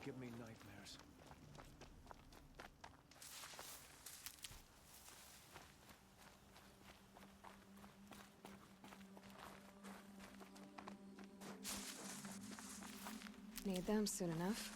give me nightmares. Need them soon enough.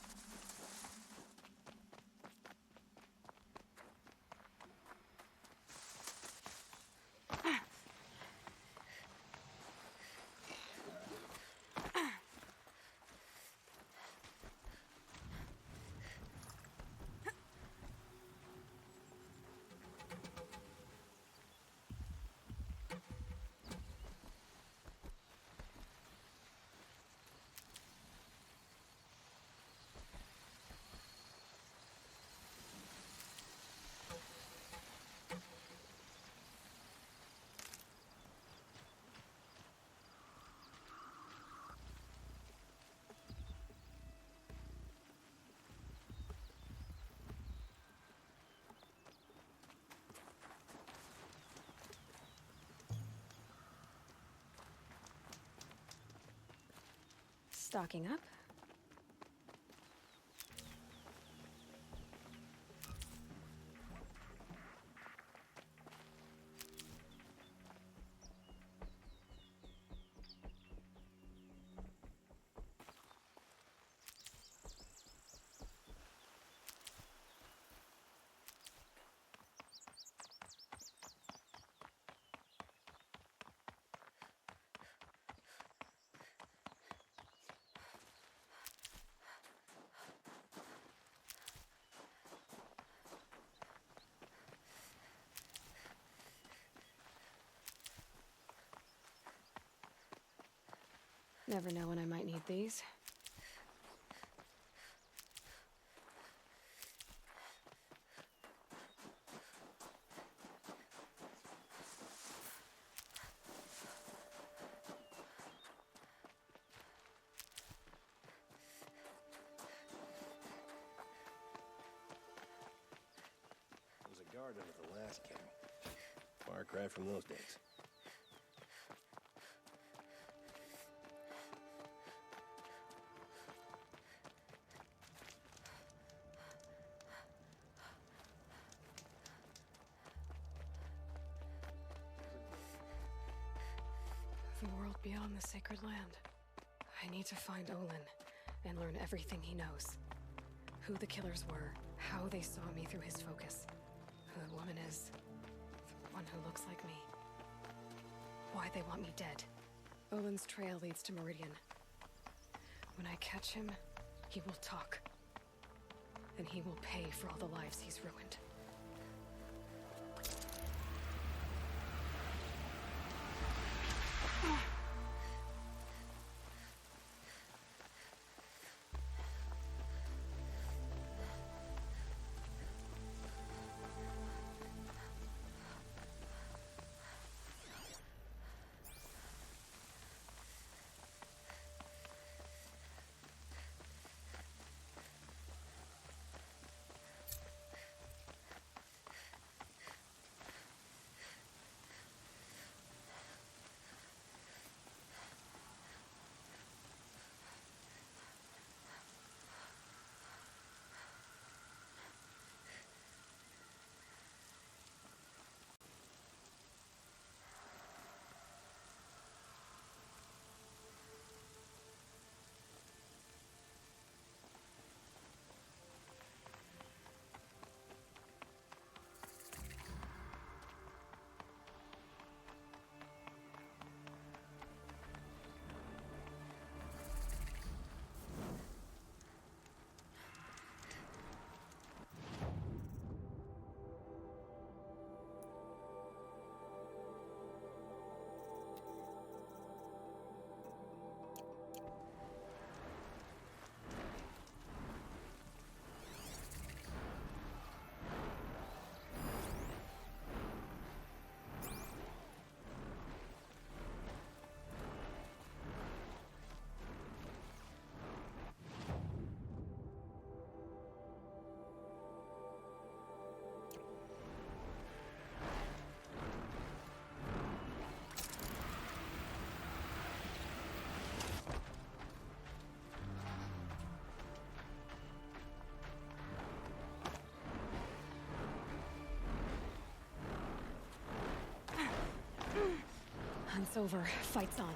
Stocking up. Never know when I might need these. Was a guard under the last king. Far cry from those days. The world beyond the sacred land. I need to find Olin and learn everything he knows. Who the killers were, how they saw me through his focus. Who the woman is. The one who looks like me. Why they want me dead. Olin's trail leads to Meridian. When I catch him, he will talk. And he will pay for all the lives he's ruined. Event's over. Fight's on.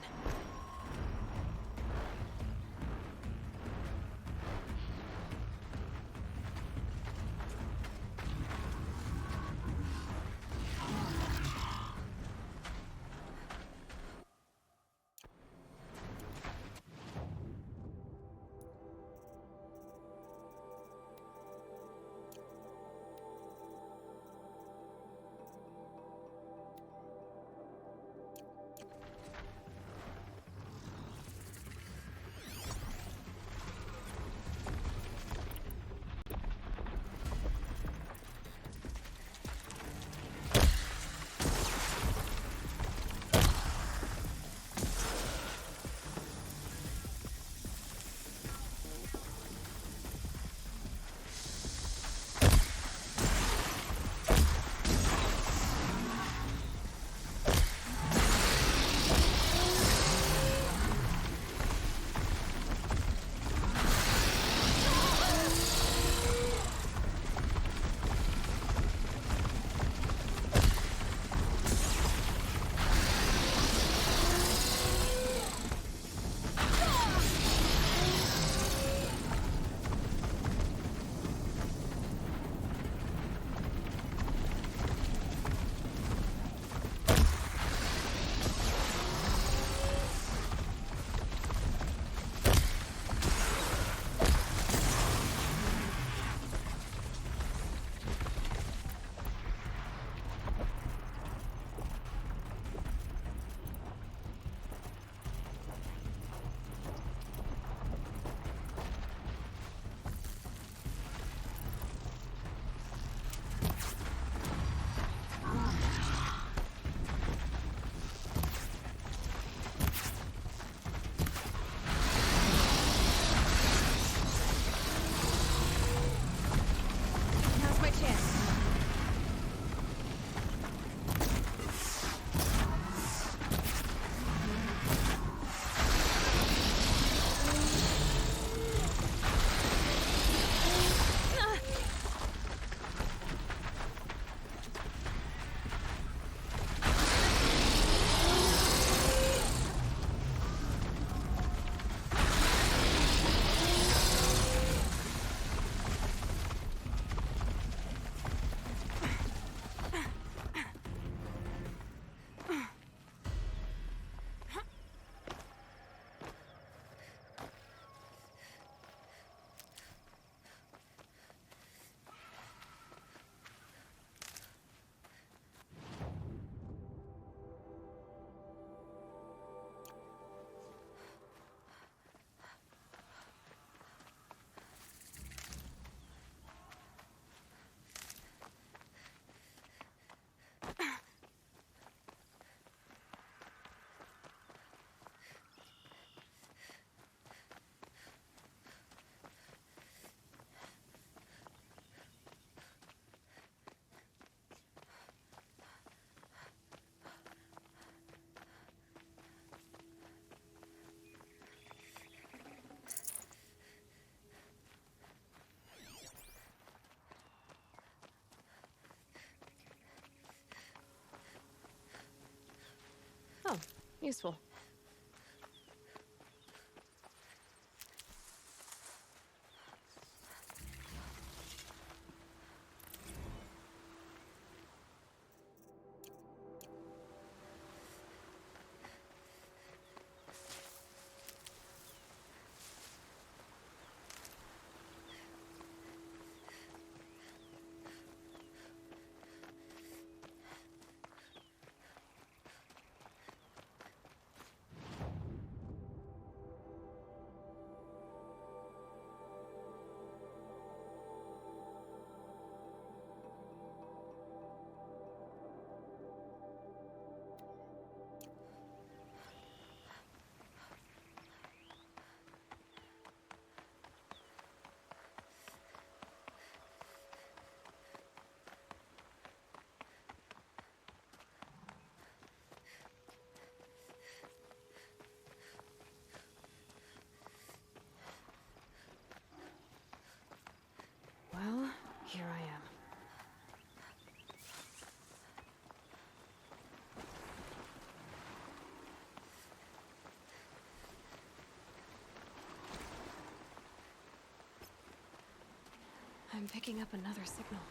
Oh, useful. I'm picking up another signal.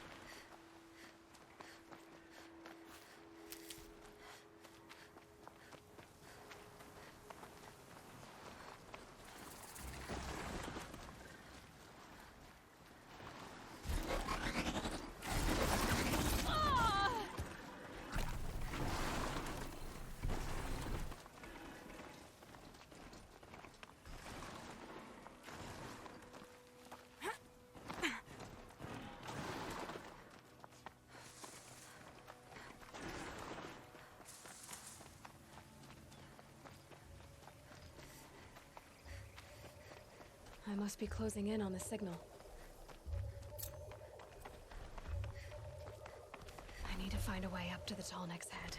I must be closing in on the signal. I need to find a way up to the tall neck's head.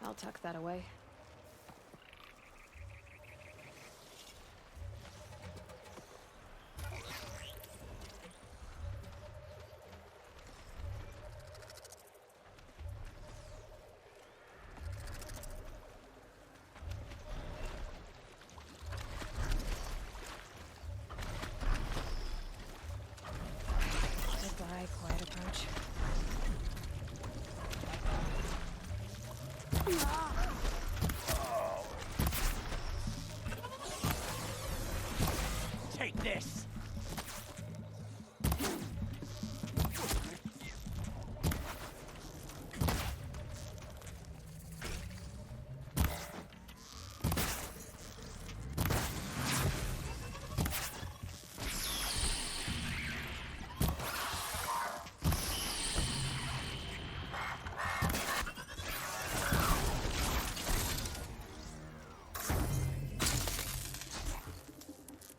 I'll tuck that away. Goodbye, quiet approach. Take this!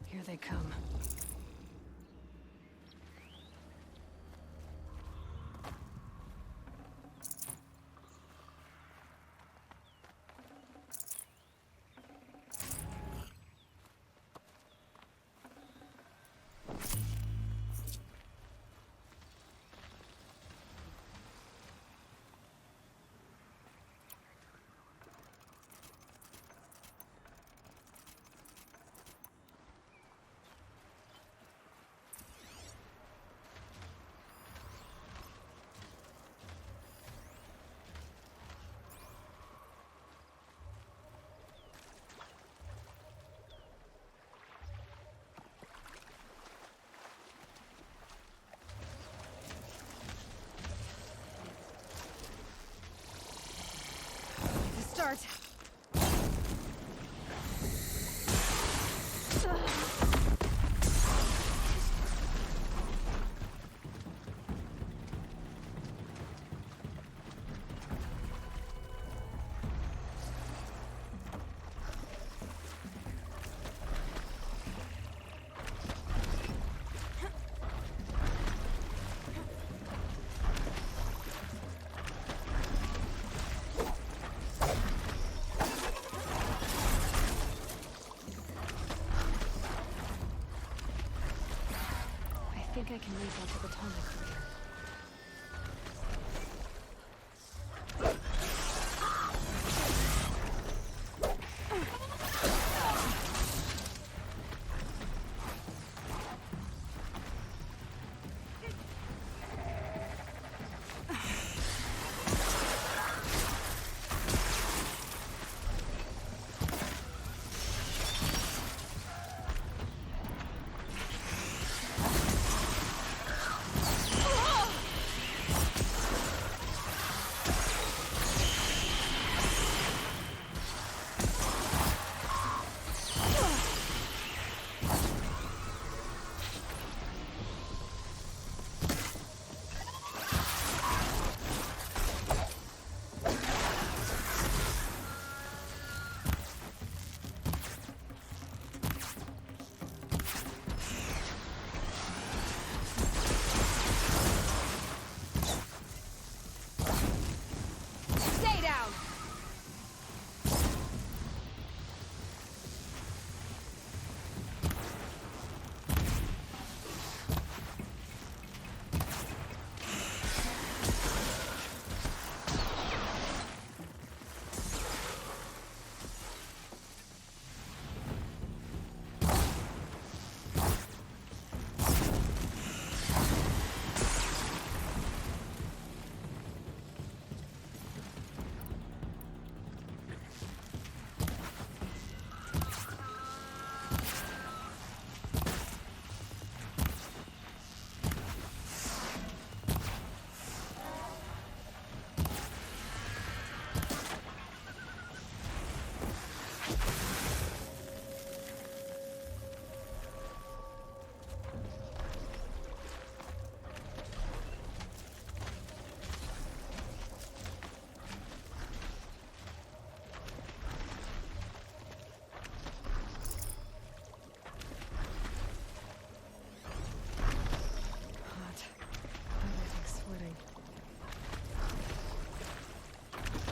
Here they come. Start. think I can lead one to the tunnel from here.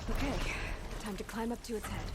Okay, time to climb up to its head.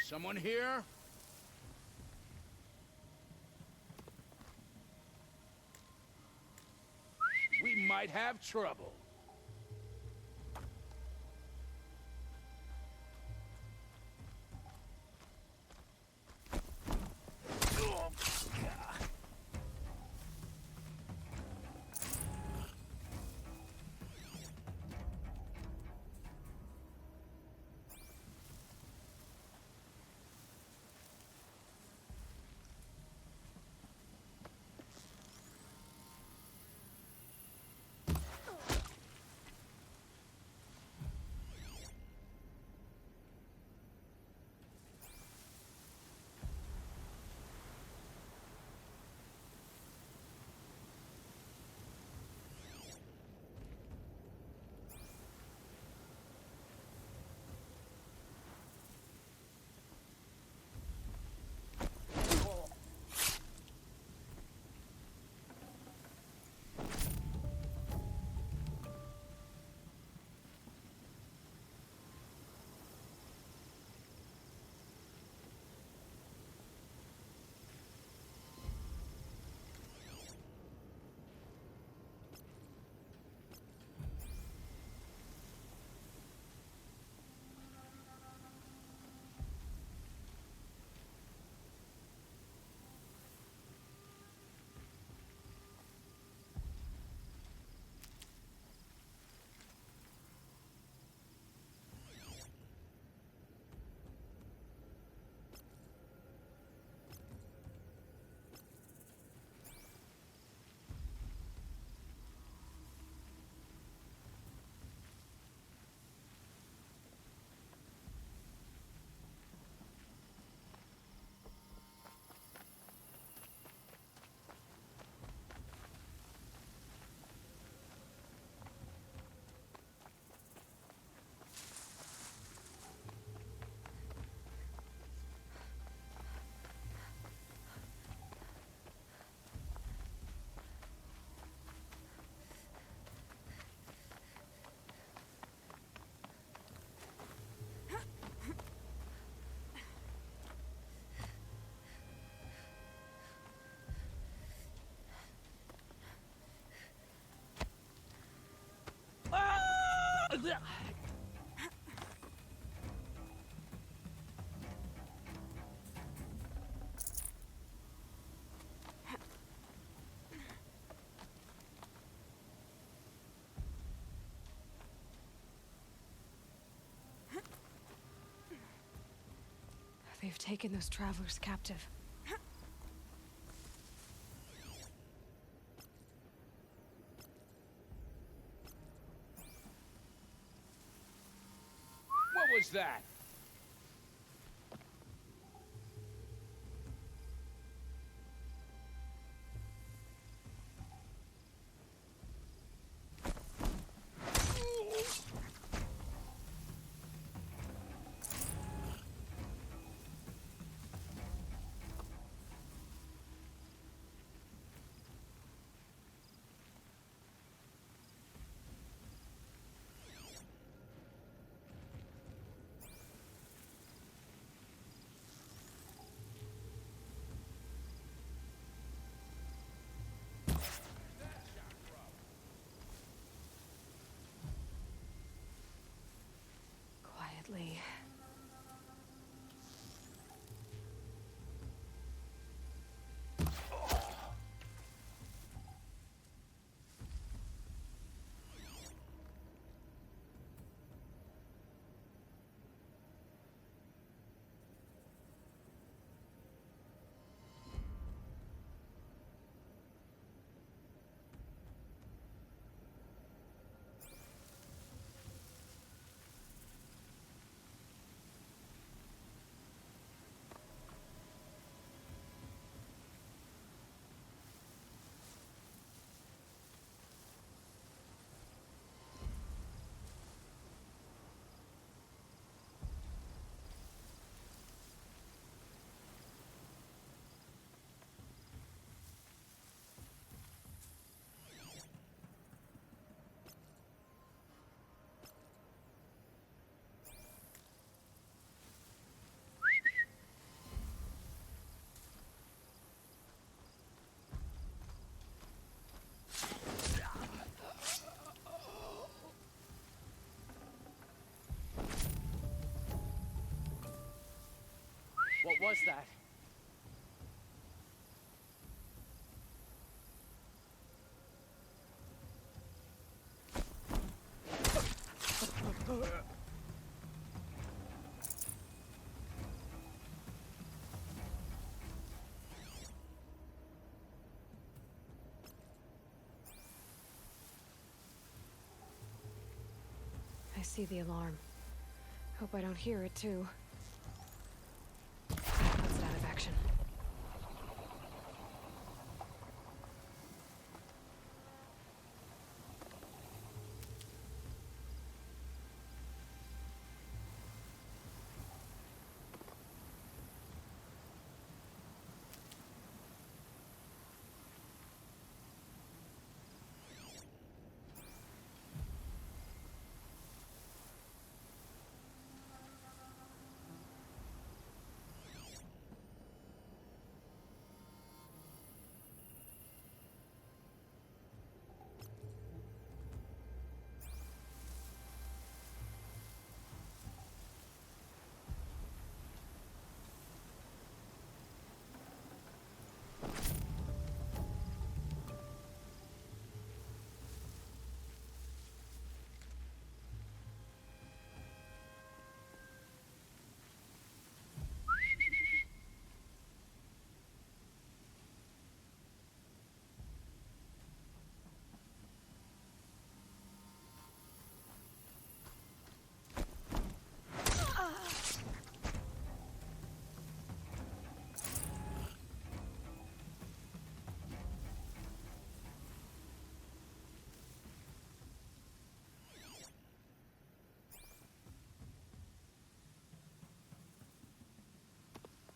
Someone here? We might have trouble. They've taken those travelers captive. What was that? was that? I see the alarm. Hope I don't hear it, too. Puts it out of action.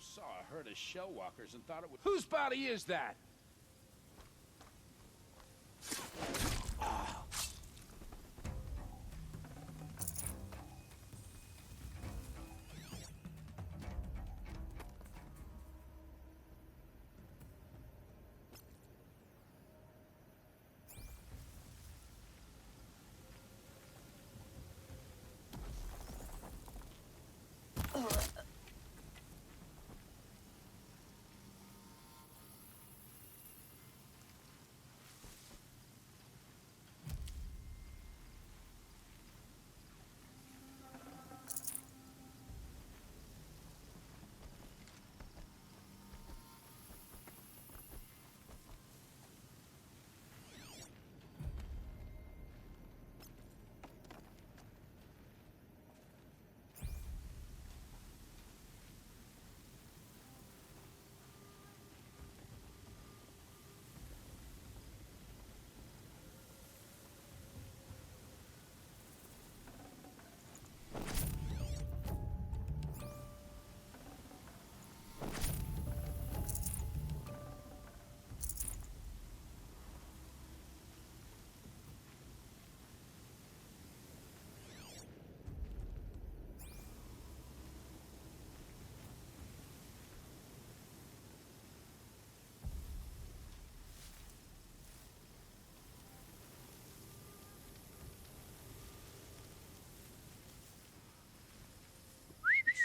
Saw a herd of shell walkers and thought it was... Whose body is that?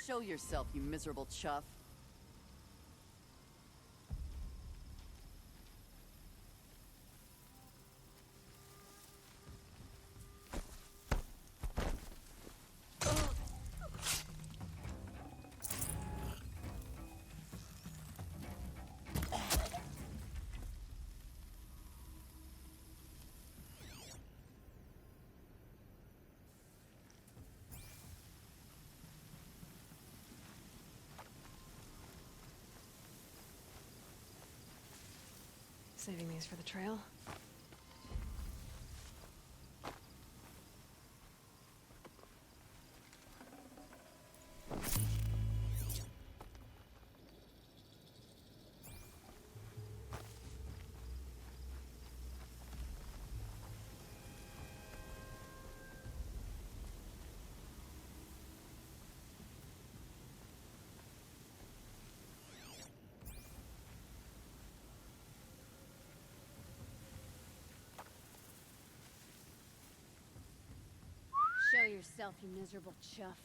Show yourself, you miserable chuff. Saving these for the trail. Show yourself, you miserable chuff.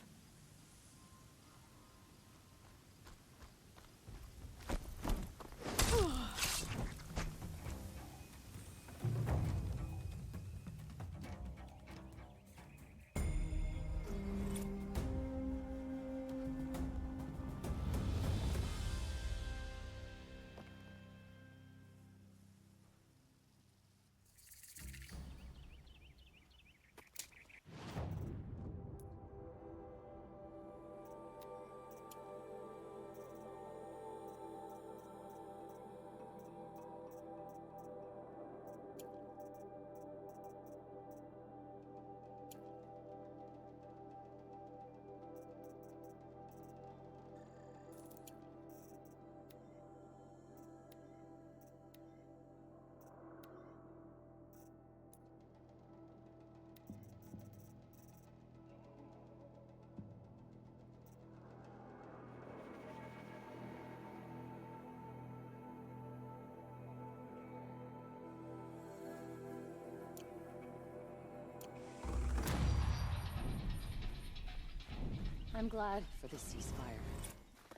I'm glad for the ceasefire.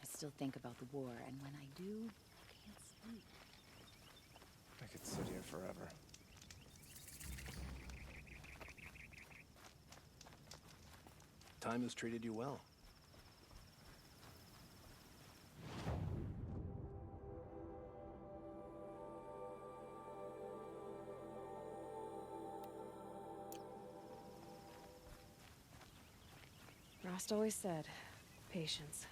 I still think about the war, and when I do, I can't sleep. I could sit here forever. Time has treated you well. Rost always said, patience.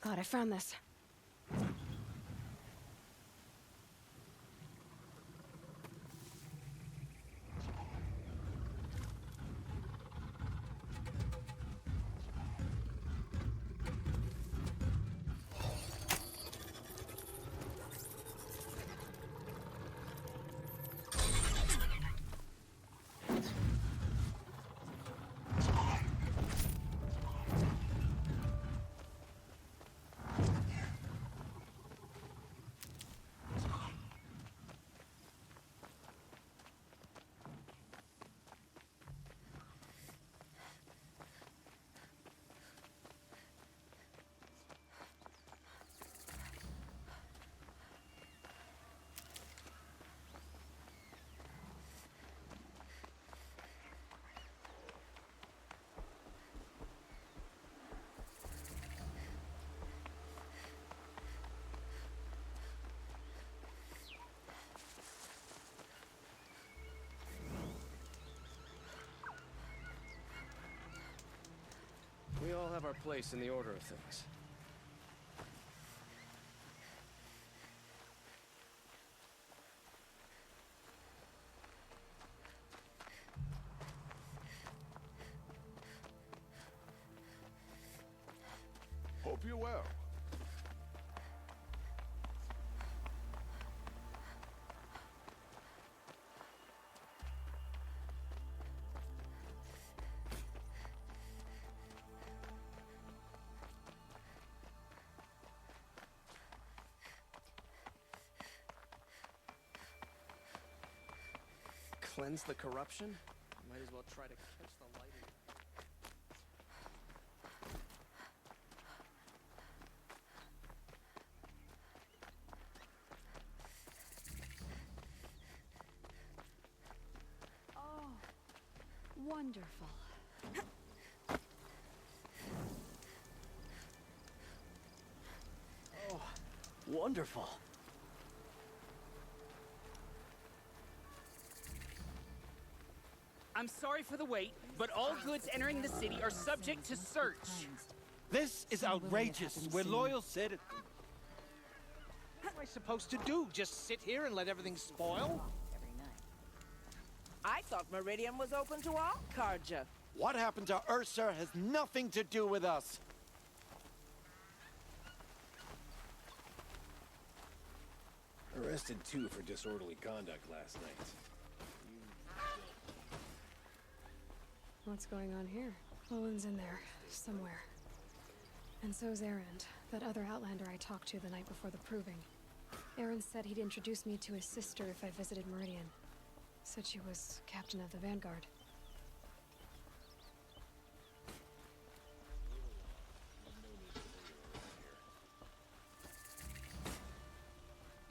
Glad I found this. have our place in the order of things. Hope you're well. Cleanse the corruption? Might as well try to catch the light. Oh, wonderful. Oh, wonderful. I'm sorry for the wait, but all goods entering the city are subject to search. This is outrageous. We're loyal citizens. What am I supposed to do? Just sit here and let everything spoil? Every night. I thought Meridian was open to all Carja. What happened to Ursa has nothing to do with us. Arrested 2 for disorderly conduct last night. What's going on here? Olin's in there, somewhere. And so's Erend, that other Outlander I talked to the night before the proving. Erend said he'd introduce me to his sister if I visited Meridian. Said she was captain of the Vanguard.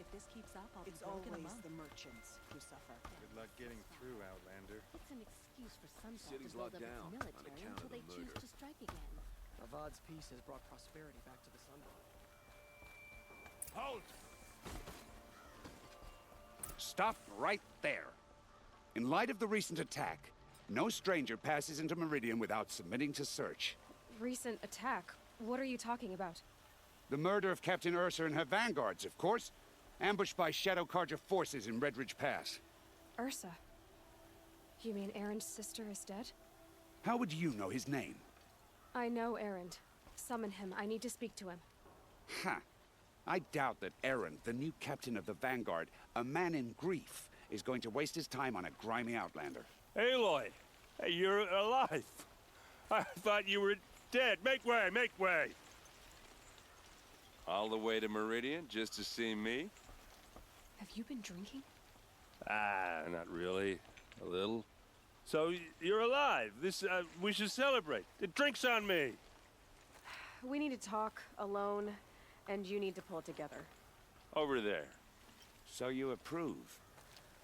If this keeps up, I'll be broken among the merchants who suffer. Good luck getting through, Outlander. It's an excuse for Sunfall City's to build locked up down its on military account until of the they choose murder. to strike again. Avad's peace has brought prosperity back to the Sunbelt. Halt! Stop right there. In light of the recent attack, no stranger passes into Meridian without submitting to search. Recent attack? What are you talking about? The murder of Captain Ursa and her vanguards, of course. Ambushed by Shadow Carja forces in Redridge Pass. Ursa? You mean Erend's sister is dead? How would you know his name? I know Erend. Summon him. I need to speak to him. Ha! I doubt that Erend, the new captain of the Vanguard, a man in grief, is going to waste his time on a grimy outlander. Aloy! Hey, you're alive! I thought you were dead. Make way, make way! All the way to Meridian just to see me? Have you been drinking? Ah, not really. A little. So, you're alive. We should celebrate. The drink's on me. We need to talk, alone, and you need to pull it together. Over there. So you approve?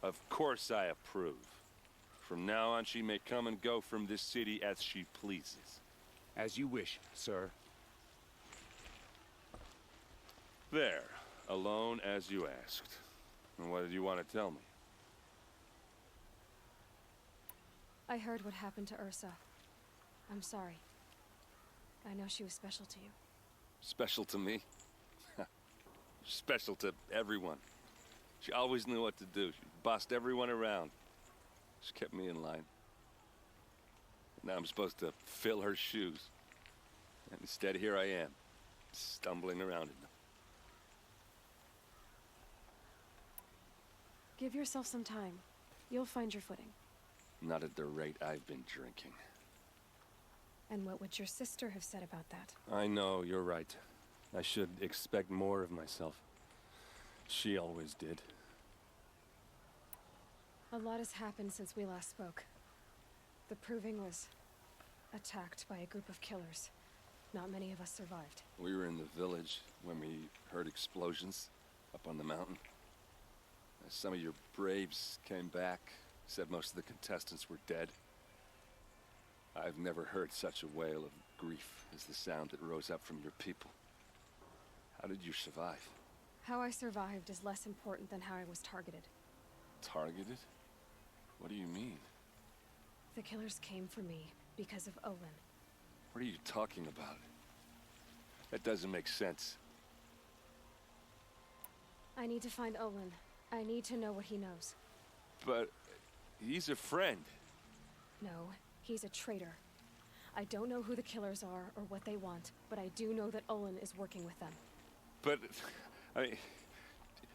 Of course I approve. From now on, she may come and go from this city as she pleases. As you wish, sir. There. Alone as you asked. And what did you want to tell me? I heard what happened to Ursa. I'm sorry. I know she was special to you. Special to me? Special to everyone. She always knew what to do. She bossed everyone around. She kept me in line. Now I'm supposed to fill her shoes. And instead, here I am, stumbling around in them. Give yourself some time. You'll find your footing. Not at the rate I've been drinking. And what would your sister have said about that? I know, you're right. I should expect more of myself. She always did. A lot has happened since we last spoke. The Proving was attacked by a group of killers. Not many of us survived. We were in the village when we heard explosions up on the mountain. Some of your braves came back, said most of the contestants were dead. I've never heard such a wail of grief as the sound that rose up from your people. How did you survive? How I survived is less important than how I was targeted. Targeted? What do you mean? The killers came for me because of Olin. What are you talking about? That doesn't make sense. I need to find Olin. I need to know what he knows. But he's a friend. No, he's a traitor. I don't know who the killers are or what they want, but I do know that Olin is working with them. But,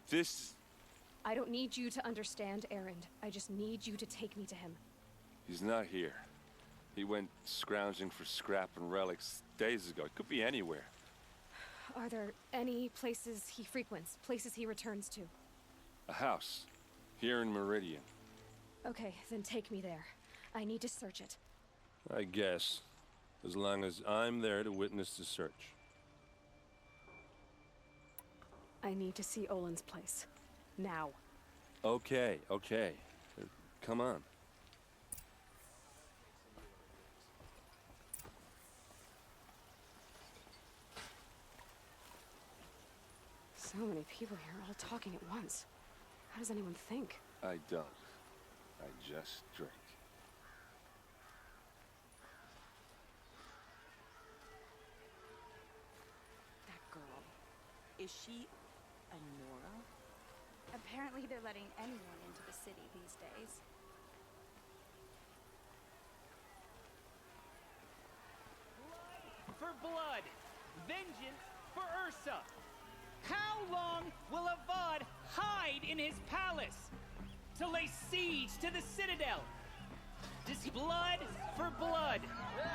this... I don't need you to understand, Erend. I just need you to take me to him. He's not here. He went scrounging for scrap and relics days ago. It could be anywhere. Are there any places he frequents, places he returns to? A house. Here in Meridian. Okay, then take me there. I need to search it. I guess. As long as I'm there to witness the search. I need to see Olin's place. Now. Okay, okay. Come on. So many people here, all talking at once. How does anyone think? I don't. I just drink. That girl. Is she a Nora? Apparently they're letting anyone into the city these days. For blood, vengeance for Ursa. How long will Avad hide in his palace to lay siege to the citadel? Does he blood for blood,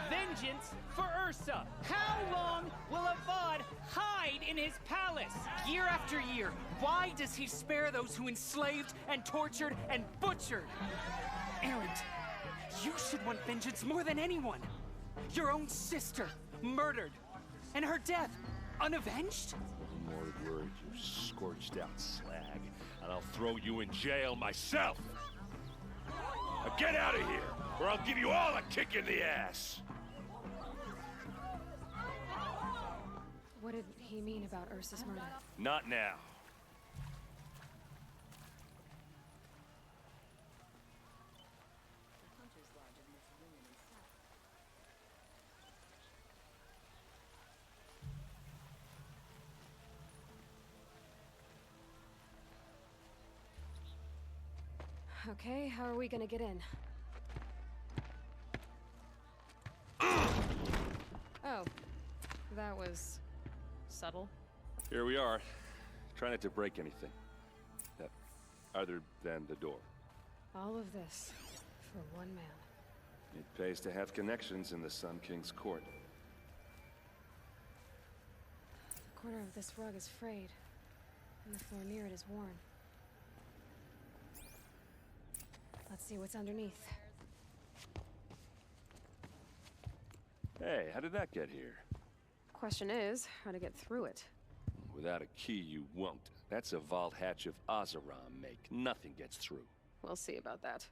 vengeance for Ursa? How long will Avad hide in his palace? Year after year, why does he spare those who enslaved and tortured and butchered? Erend, you should want vengeance more than anyone. Your own sister, murdered, and her death, unavenged? More words, you scorched out slag, and I'll throw you in jail myself! Now get out of here, or I'll give you all a kick in the ass! What did he mean about Ursa's murder? Not now. Okay, how are we gonna get in? Oh, that was subtle. Here we are. Try not to break anything. Other than the door. All of this for one man. It pays to have connections in the Sun King's court. The corner of this rug is frayed, and the floor near it is worn. Let's see what's underneath. Hey, how did that get here? Question is, how to get through it. Without a key, you won't. That's a vault hatch of Azeram make. Nothing gets through. We'll see about that.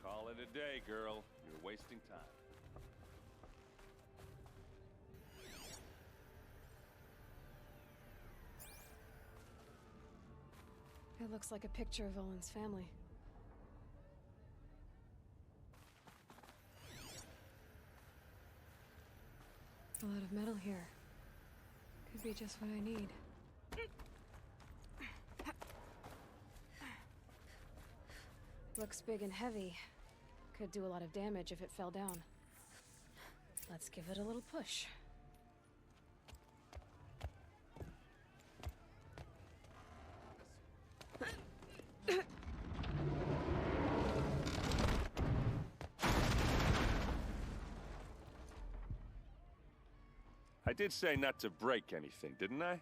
Call it a day, girl. You're wasting time. It looks like a picture of Olin's family. A lot of metal here. Could be just what I need. Looks big and heavy. Could do a lot of damage if it fell down. Let's give it a little push. I did say not to break anything, didn't I?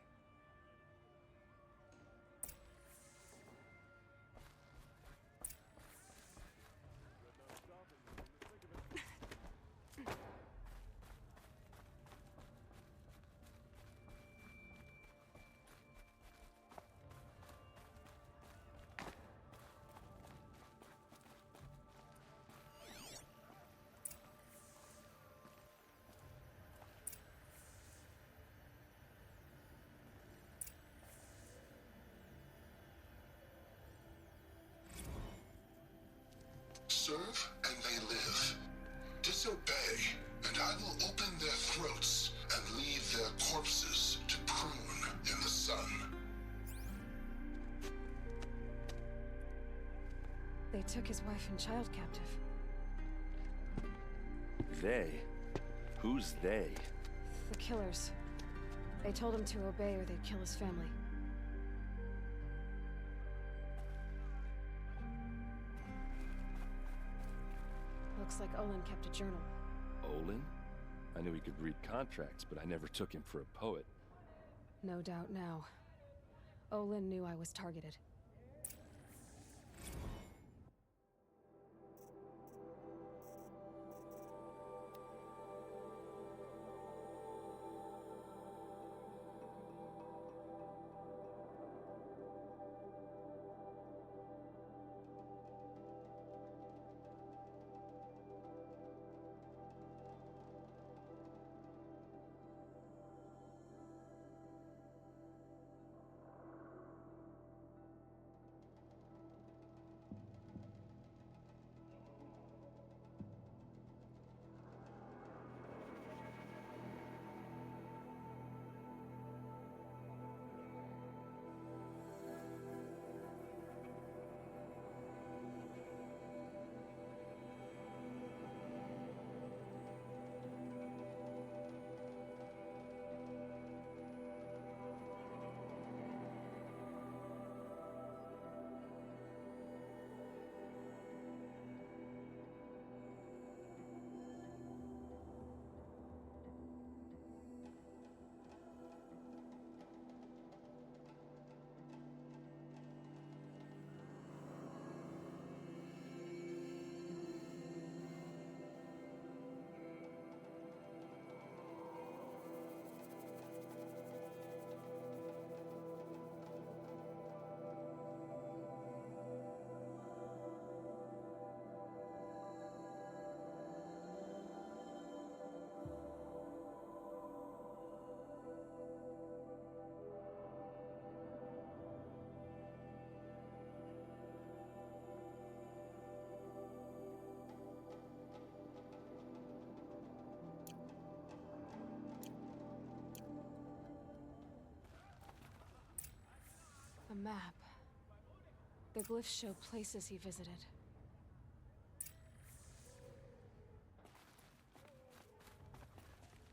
serve and they live. Disobey, and I will open their throats and leave their corpses to prune in the sun. They took his wife and child captive. They? Who's they? The killers. They told him to obey or they'd kill his family. Looks like Olin kept a journal. Olin? I knew he could read contracts, but I never took him for a poet. No doubt now. Olin knew I was targeted. A map. The glyphs show places he visited.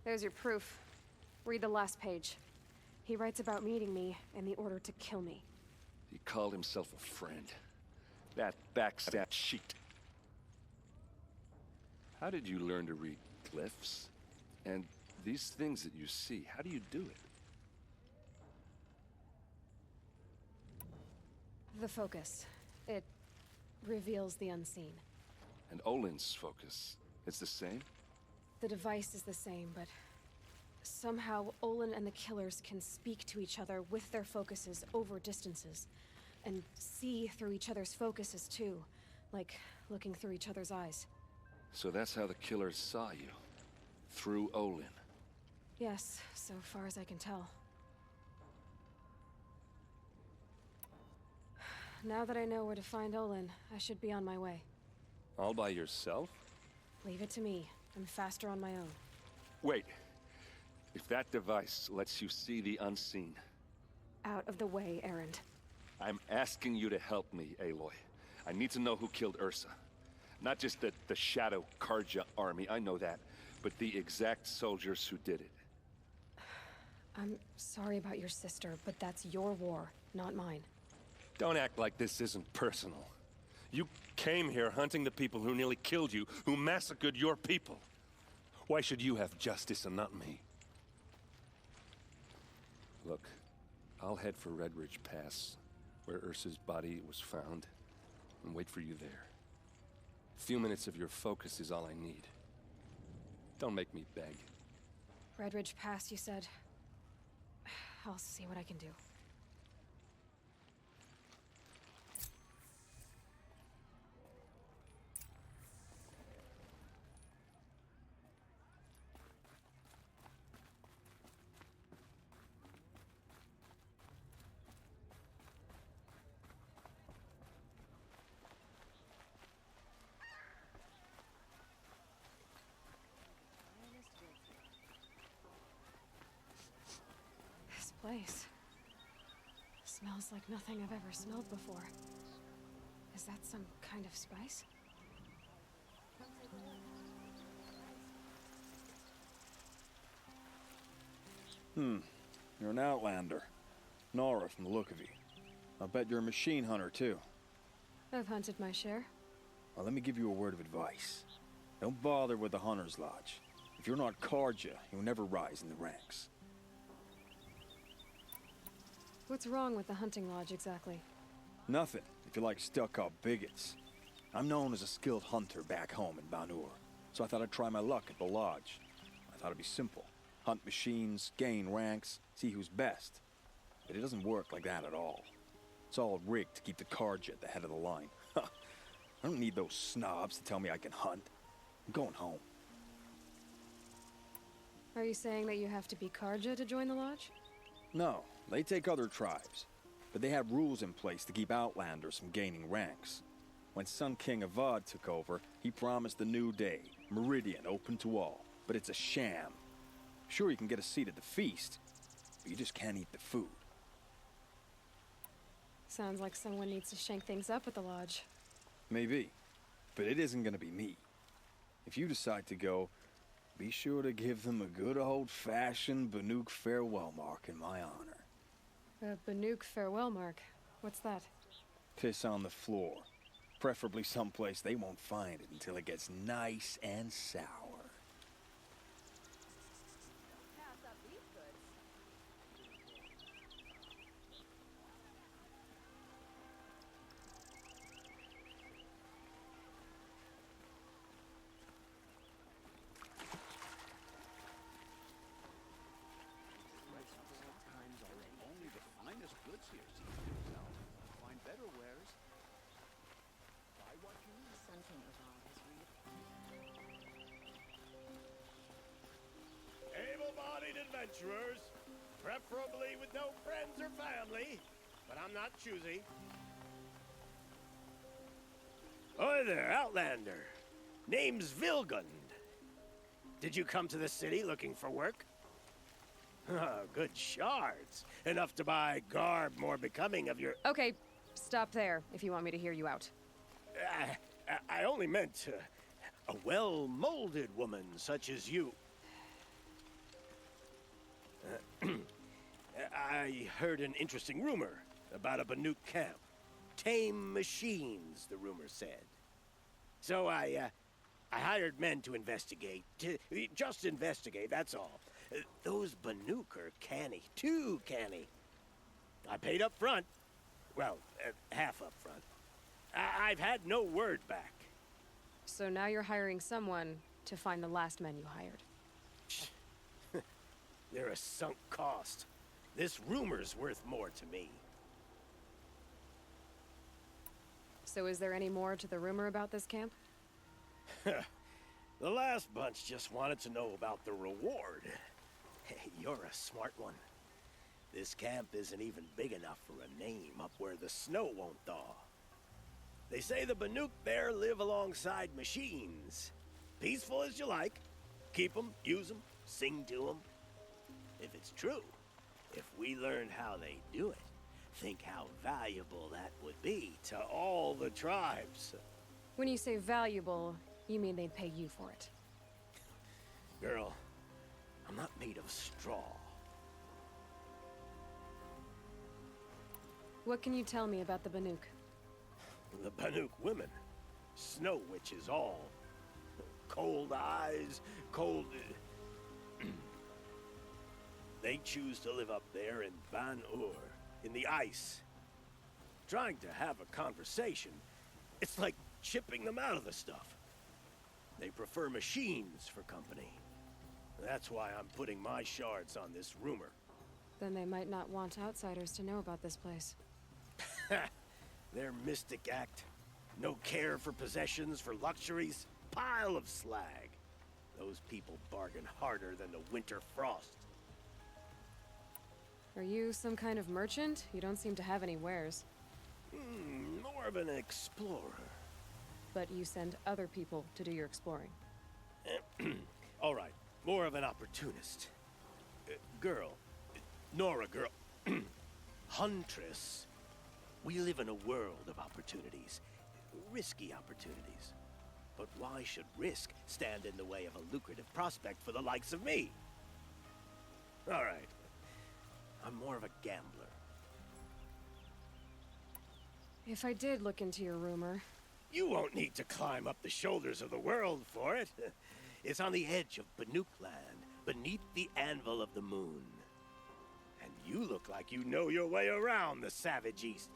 There's your proof. Read the last page. He writes about meeting me and the order to kill me. He called himself a friend. That backstab sheet. How did you learn to read glyphs? And these things that you see, how do you do it? The focus. It reveals the unseen. And Olin's focus, it's the same? The device is the same, but somehow Olin and the killers can speak to each other with their focuses over distances. And see through each other's focuses too, like looking through each other's eyes. So that's how the killers saw you? Through Olin? Yes, so far as I can tell. Now that I know where to find Olin, I should be on my way. All by yourself? Leave it to me. I'm faster on my own. Wait. If that device lets you see the unseen... Out of the way, Erend. I'm asking you to help me, Aloy. I need to know who killed Ursa. Not just the Shadow Karja army, I know that, but the exact soldiers who did it. I'm sorry about your sister, but that's your war, not mine. Don't act like this isn't personal. You came here hunting the people who nearly killed you, who massacred your people. Why should you have justice and not me? Look, I'll head for Red Ridge Pass, where Ursa's body was found, and wait for you there. A few minutes of your focus is all I need. Don't make me beg. Red Ridge Pass, you said? I'll see what I can do. place. Smells like nothing I've ever smelled before. Is that some kind of spice? You're an outlander. Nora from the look of you. I bet you're a machine hunter, too. I've hunted my share. Well, let me give you a word of advice. Don't bother with the Hunter's Lodge. If you're not Karja, you'll never rise in the ranks. What's wrong with the hunting lodge, exactly? Nothing, if you like stuck-up bigots. I'm known as a skilled hunter back home in Banur, so I thought I'd try my luck at the lodge. I thought it'd be simple. Hunt machines, gain ranks, see who's best. But it doesn't work like that at all. It's all rigged to keep the Karja at the head of the line. I don't need those snobs to tell me I can hunt. I'm going home. Are you saying that you have to be Karja to join the lodge? No, they take other tribes. But they have rules in place to keep outlanders from gaining ranks. When Sun King Avad took over, he promised a new day, Meridian open to all. But it's a sham. Sure, you can get a seat at the feast, but you just can't eat the food. Sounds like someone needs to shake things up at the lodge. Maybe, but it isn't gonna be me. If you decide to go, be sure to give them a good old-fashioned Banuk farewell mark in my honor. A Banuk farewell mark. What's that? Piss on the floor. Preferably someplace they won't find it until it gets nice and sour. Only the finest goods here seem to sell. Find better wares. Buy what you need. Sun King Avad has Able-bodied adventurers, preferably with no friends or family, but I'm not choosy. Oi there, Outlander. Name's Vilgund. Did you come to the city looking for work? Oh, good shards. Enough to buy garb more becoming of your... Okay, stop there if you want me to hear you out. I only meant a well-molded woman such as you. I heard an interesting rumor about a Banuk camp. Tame machines, the rumor said. So I hired men to investigate. Just investigate, that's all. Those Banuk are canny, too canny. I paid up front. Well, half up front. I've had no word back. So now you're hiring someone to find the last men you hired. They're a sunk cost. This rumor's worth more to me. So is there any more to the rumor about this camp? The last bunch just wanted to know about the reward. Hey, you're a smart one. This camp isn't even big enough for a name up where the snow won't thaw. They say the Banuk there live alongside machines. Peaceful as you like. Keep them, use them, sing to them. If it's true, if we learned how they do it, think how valuable that would be to all the tribes. When you say valuable, you mean they'd pay you for it. Girl, I'm not made of straw. What can you tell me about the Banuk? The Banuk women. Snow witches all. Cold eyes, cold... They choose to live up there in Ban-Ur, in the ice. Trying to have a conversation, it's like chipping them out of the stuff. They prefer machines for company. That's why I'm putting my shards on this rumor. Then they might not want outsiders to know about this place. Their mystic act. No care for possessions, for luxuries. Pile of slag. Those people bargain harder than the winter frost. Are you some kind of merchant? You don't seem to have any wares. More of an explorer. But you send other people to do your exploring. All right, more of an opportunist. Girl, Nora, girl. Huntress. We live in a world of opportunities. Risky opportunities. But why should risk stand in the way of a lucrative prospect for the likes of me? All right. I'm more of a gambler. If I did look into your rumor... You won't need to climb up the shoulders of the world for it. It's on the edge of Banuk land, beneath the anvil of the moon. And you look like you know your way around the savage east.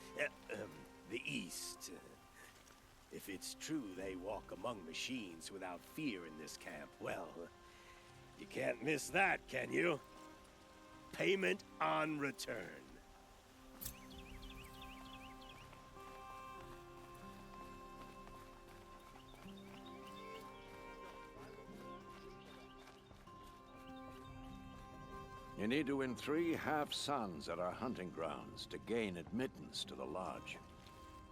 The east. If it's true they walk among machines without fear in this camp, well, you can't miss that, can you? Payment on return. You need to win 3 half-suns at our hunting grounds to gain admittance to the lodge.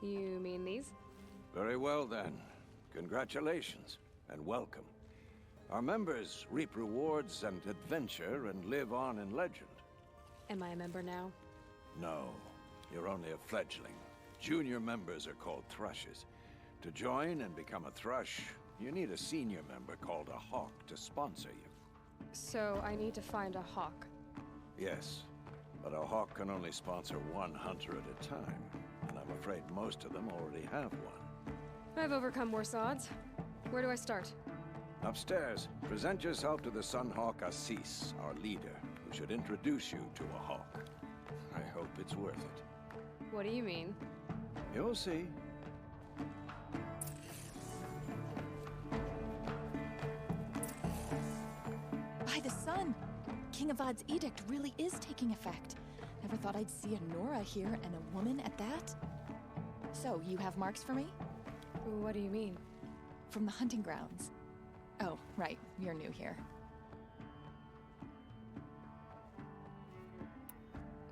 You mean these? Very well then. Congratulations, and welcome. Our members reap rewards and adventure and live on in legend. Am I a member now? No, you're only a fledgling. Junior members are called thrushes. To join and become a thrush, you need a senior member called a hawk to sponsor you. So I need to find a hawk. Yes, but a hawk can only sponsor 1 hunter at a time, and I'm afraid most of them already have one. I've overcome worse odds. Where do I start? Upstairs, present yourself to the Sunhawk Assis, our leader, who should introduce you to a hawk. I hope it's worth it. What do you mean? You'll see. By the sun! King Avad's edict really is taking effect. Never thought I'd see a Nora here and a woman at that. So, you have marks for me? What do you mean? From the hunting grounds. Oh, right. You're new here.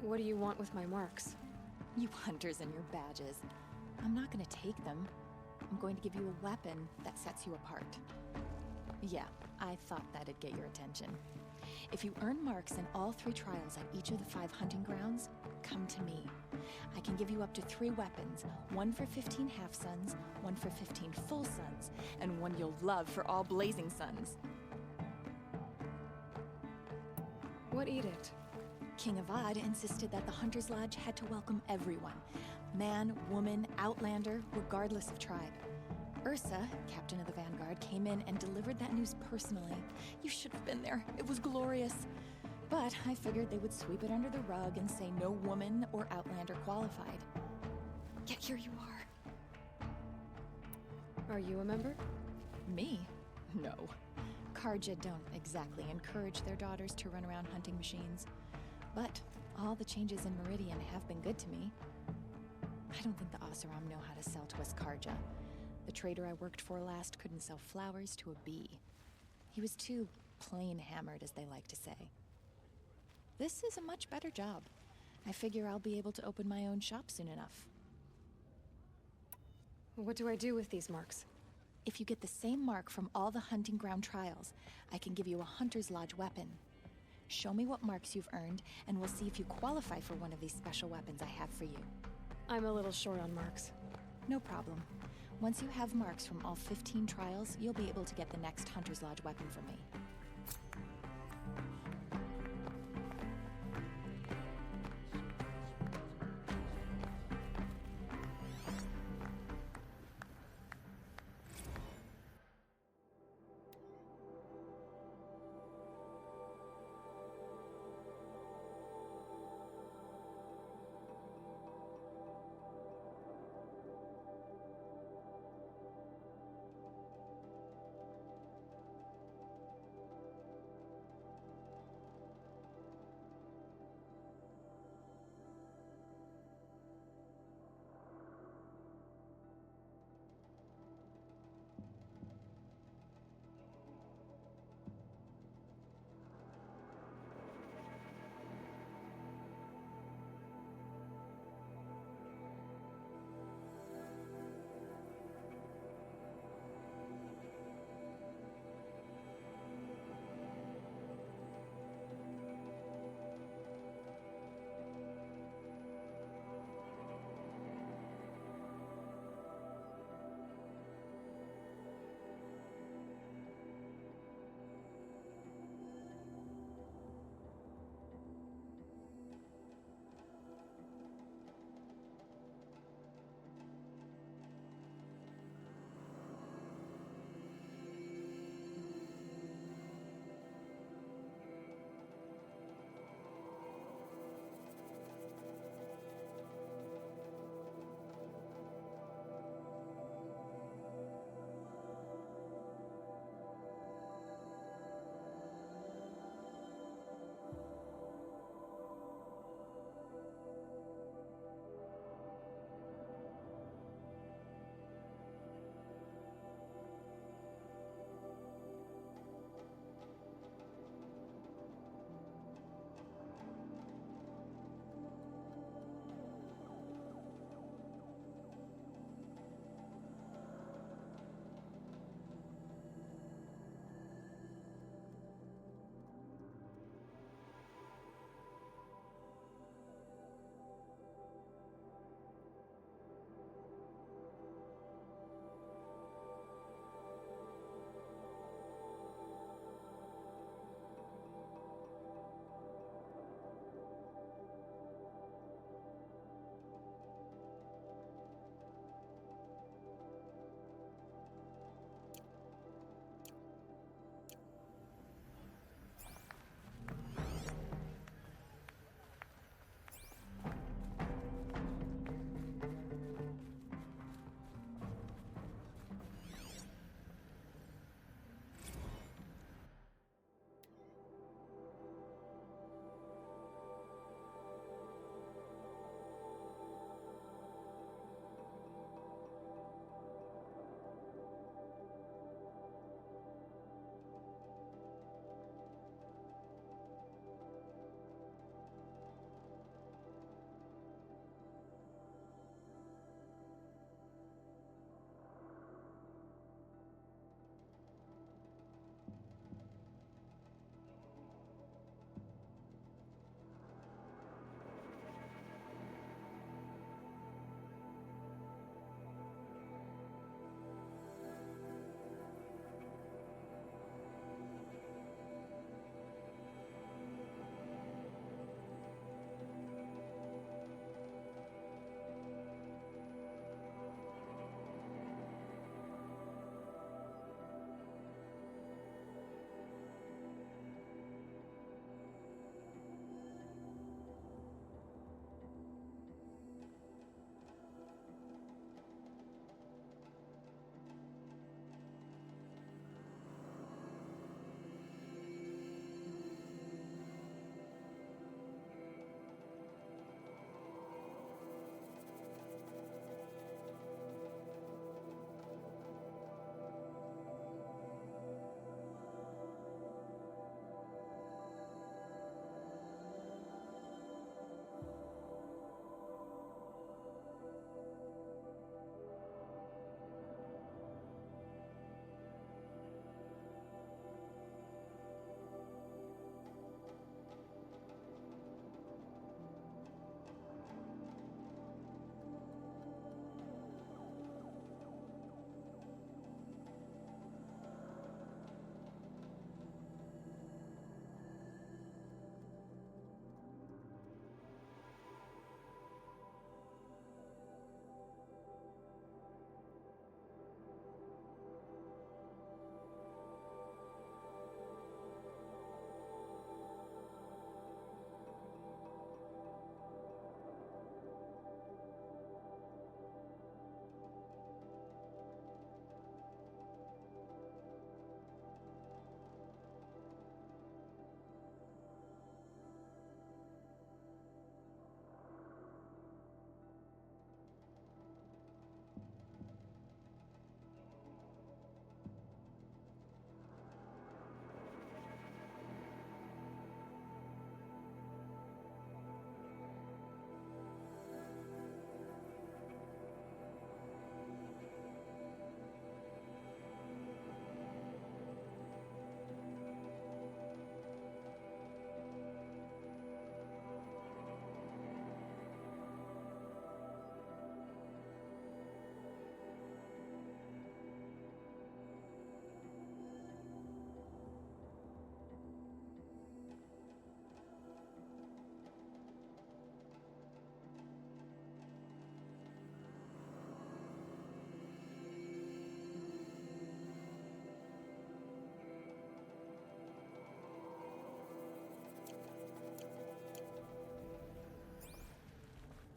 What do you want with my marks? You hunters and your badges. I'm not gonna take them. I'm going to give you a weapon that sets you apart. Yeah, I thought that'd get your attention. If you earn marks in all 3 trials at each of the 5 hunting grounds, come to me. I can give you up to 3 weapons, 1 for 15 half-suns, 1 for 15 full suns, and 1 you'll love for all blazing suns. What edict? King Avad insisted that the Hunter's Lodge had to welcome everyone. Man, woman, outlander, regardless of tribe. Ursa, captain of the Vanguard, came in and delivered that news personally. You should have been there. It was glorious. But I figured they would sweep it under the rug and say no woman or outlander qualified. Yet here you are. Are you a member? Me? No. Karja don't exactly encourage their daughters to run around hunting machines. But all the changes in Meridian have been good to me. I don't think the Oseram know how to sell to us Karja. The trader I worked for last couldn't sell flowers to a bee. He was too plain-hammered, as they like to say. This is a much better job. I figure I'll be able to open my own shop soon enough. What do I do with these marks? If you get the same mark from all the hunting ground trials, I can give you a Hunter's Lodge weapon. Show me what marks you've earned, and we'll see if you qualify for one of these special weapons I have for you. I'm a little short on marks. No problem. Once you have marks from all 15 trials, you'll be able to get the next Hunter's Lodge weapon from me.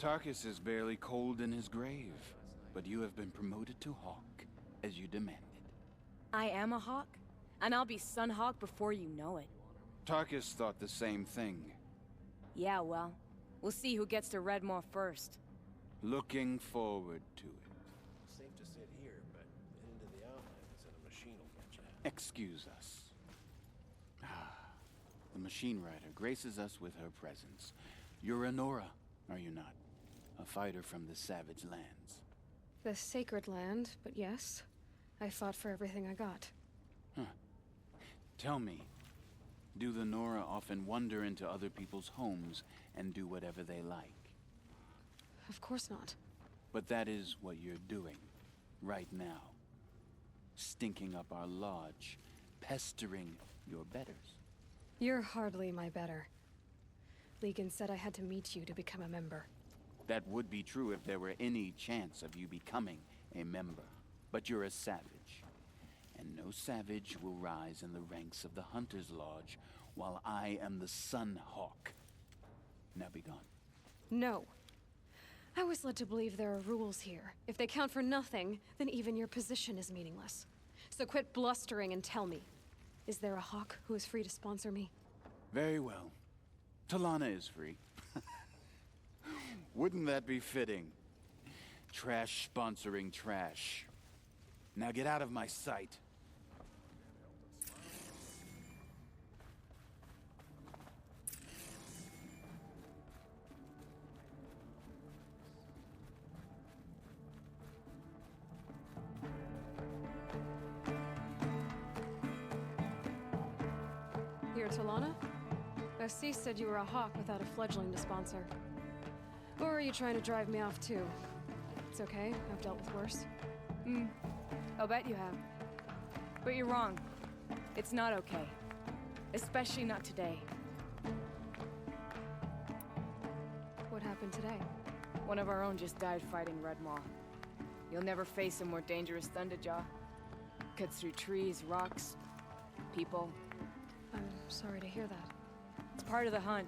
Tarkus is barely cold in his grave, but you have been promoted to Hawk, as you demanded. I am a Hawk, and I'll be Sun Hawk before you know it. Tarkus thought the same thing. Yeah, well, we'll see who gets to Redmaw first. Looking forward to it. Safe to sit here, but into the outlands and a machine will get you. Excuse us. The machine rider graces us with her presence. You're a Nora, are you not? A fighter from the Savage Lands. The Sacred Land, but yes. I fought for everything I got. Huh. Tell me, do the Nora often wander into other people's homes and do whatever they like? Of course not. But that is what you're doing, right now. Stinking up our lodge, pestering your betters. You're hardly my better. Legan said I had to meet you to become a member. That would be true if there were any chance of you becoming a member. But you're a savage. And no savage will rise in the ranks of the Hunter's Lodge while I am the Sun Hawk. Now be gone. No. I was led to believe there are rules here. If they count for nothing, then even your position is meaningless. So quit blustering and tell me. Is there a Hawk who is free to sponsor me? Very well. Talana is free. Wouldn't that be fitting? Trash sponsoring trash. Now get out of my sight. You're Talana? Assis said you were a Hawk without a fledgling to sponsor. Or are you trying to drive me off too? It's okay, I've dealt with worse. I'll bet you have. But you're wrong. It's not okay. Especially not today. What happened today? One of our own just died fighting Redmaw. You'll never face a more dangerous Thunderjaw. Cuts through trees, rocks, people. I'm sorry to hear that. It's part of the hunt.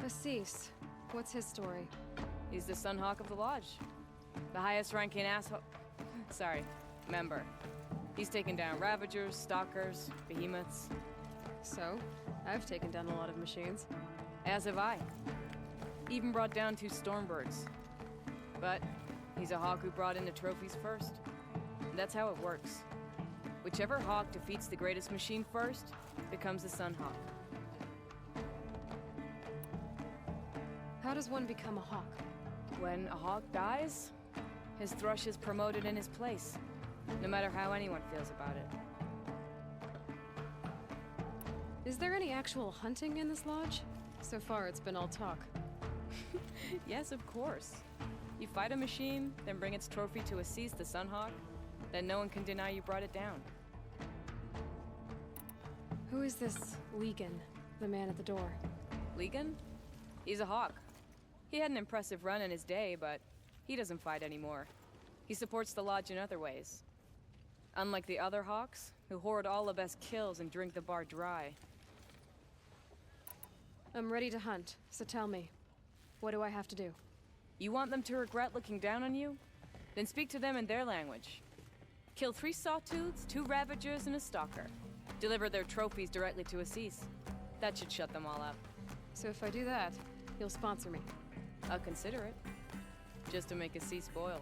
Assis, what's his story? He's the Sun Hawk of the Lodge. The highest ranking member. He's taken down Ravagers, Stalkers, Behemoths. So, I've taken down a lot of machines. As have I. Even brought down 2 Stormbirds. But he's a Hawk who brought in the trophies first. And that's how it works. Whichever Hawk defeats the greatest machine first, becomes the Sun Hawk. How does one become a Hawk? When a Hawk dies, his thrush is promoted in his place, no matter how anyone feels about it. Is there any actual hunting in this lodge? So far, it's been all talk. Yes, of course. You fight a machine, then bring its trophy to Assis the Sun Hawk, then no one can deny you brought it down. Who is this Legan, the man at the door? Legan? He's a Hawk. He had an impressive run in his day, but he doesn't fight anymore. He supports the Lodge in other ways. Unlike the other Hawks, who hoard all the best kills and drink the bar dry. I'm ready to hunt, so tell me. What do I have to do? You want them to regret looking down on you? Then speak to them in their language. Kill 3 Sawtooths, 2 Ravagers, and a Stalker. Deliver their trophies directly to Assis. That should shut them all up. So if I do that, you'll sponsor me? I'll consider it. Just to make Assis spoil.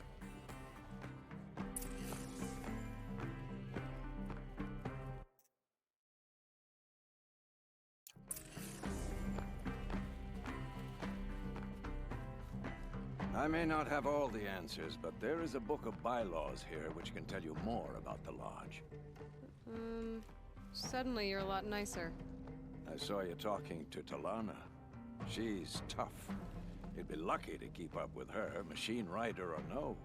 I may not have all the answers, but there is a book of bylaws here which can tell you more about the Lodge. Suddenly you're a lot nicer. I saw you talking to Talana. She's tough. You'd be lucky to keep up with her, machine rider or no.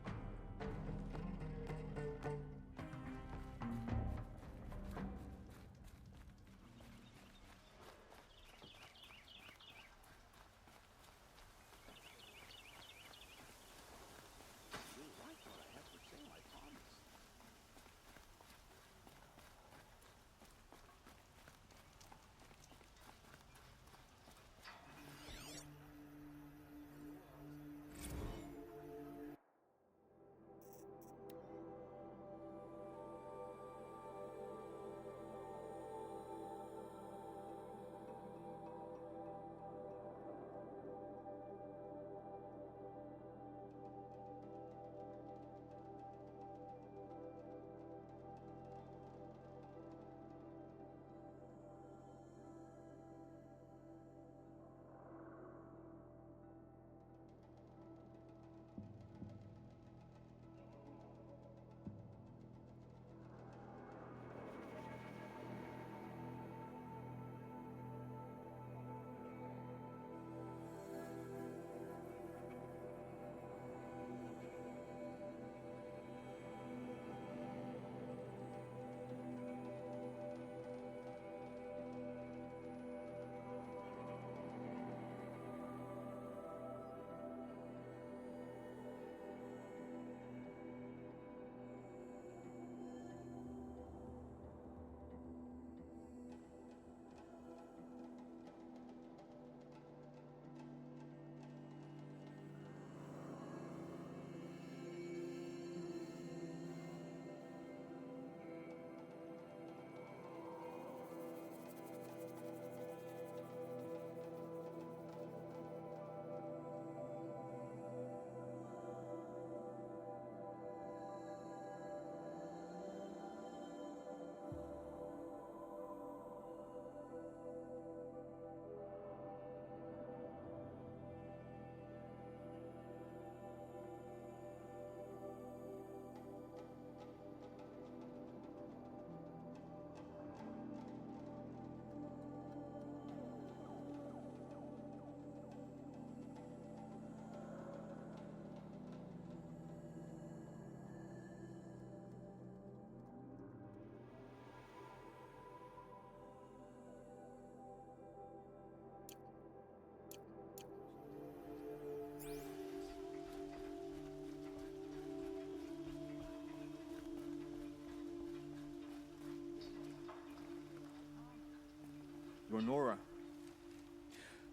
Nora.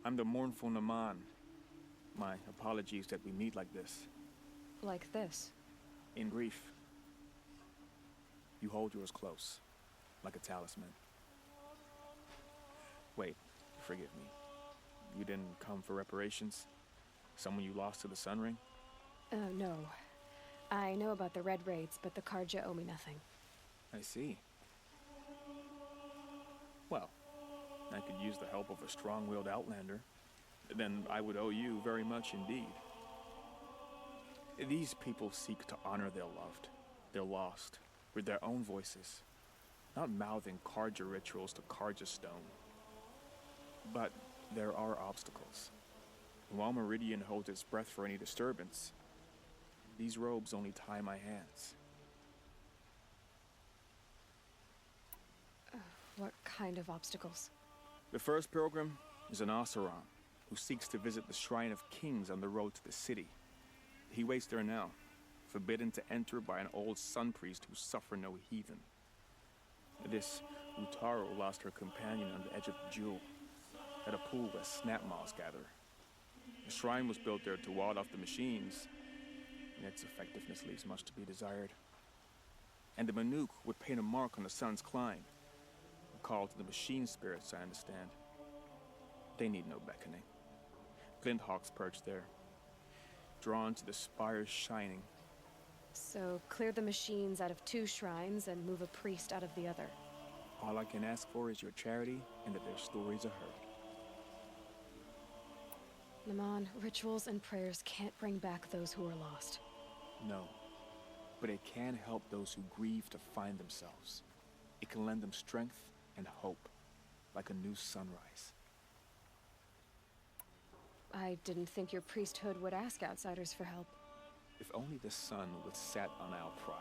I'm the mournful Naman. My apologies that we meet like this. Like this? In grief. You hold yours close, like a talisman. Wait, forgive me. You didn't come for reparations? Someone you lost to the Sun Ring? No. I know about the Red Raids, but the Karja owe me nothing. I see. Well, I could use the help of a strong-willed outlander. Then I would owe you very much indeed. These people seek to honor their loved, their lost, with their own voices, not mouthing Karja rituals to Karja stone. But there are obstacles. And while Meridian holds its breath for any disturbance, these robes only tie my hands. What kind of obstacles? The first pilgrim is an Oseram, who seeks to visit the Shrine of Kings on the road to the city. He waits there now, forbidden to enter by an old sun priest who suffer no heathen. This Utaro lost her companion on the edge of the Jewel, at a pool where snap moths gather. The shrine was built there to ward off the machines, and its effectiveness leaves much to be desired. And the Manuk would paint a mark on the sun's climb, a call to the machine spirits, I understand. They need no beckoning. Glinthawks perch there, drawn to the spire's shining. So, clear the machines out of 2 shrines and move a priest out of the other. All I can ask for is your charity and that their stories are heard. Naman, rituals and prayers can't bring back those who are lost. No, but it can help those who grieve to find themselves. It can lend them strength and hope, like a new sunrise. I didn't think your priesthood would ask outsiders for help. If only the sun would set on our pride.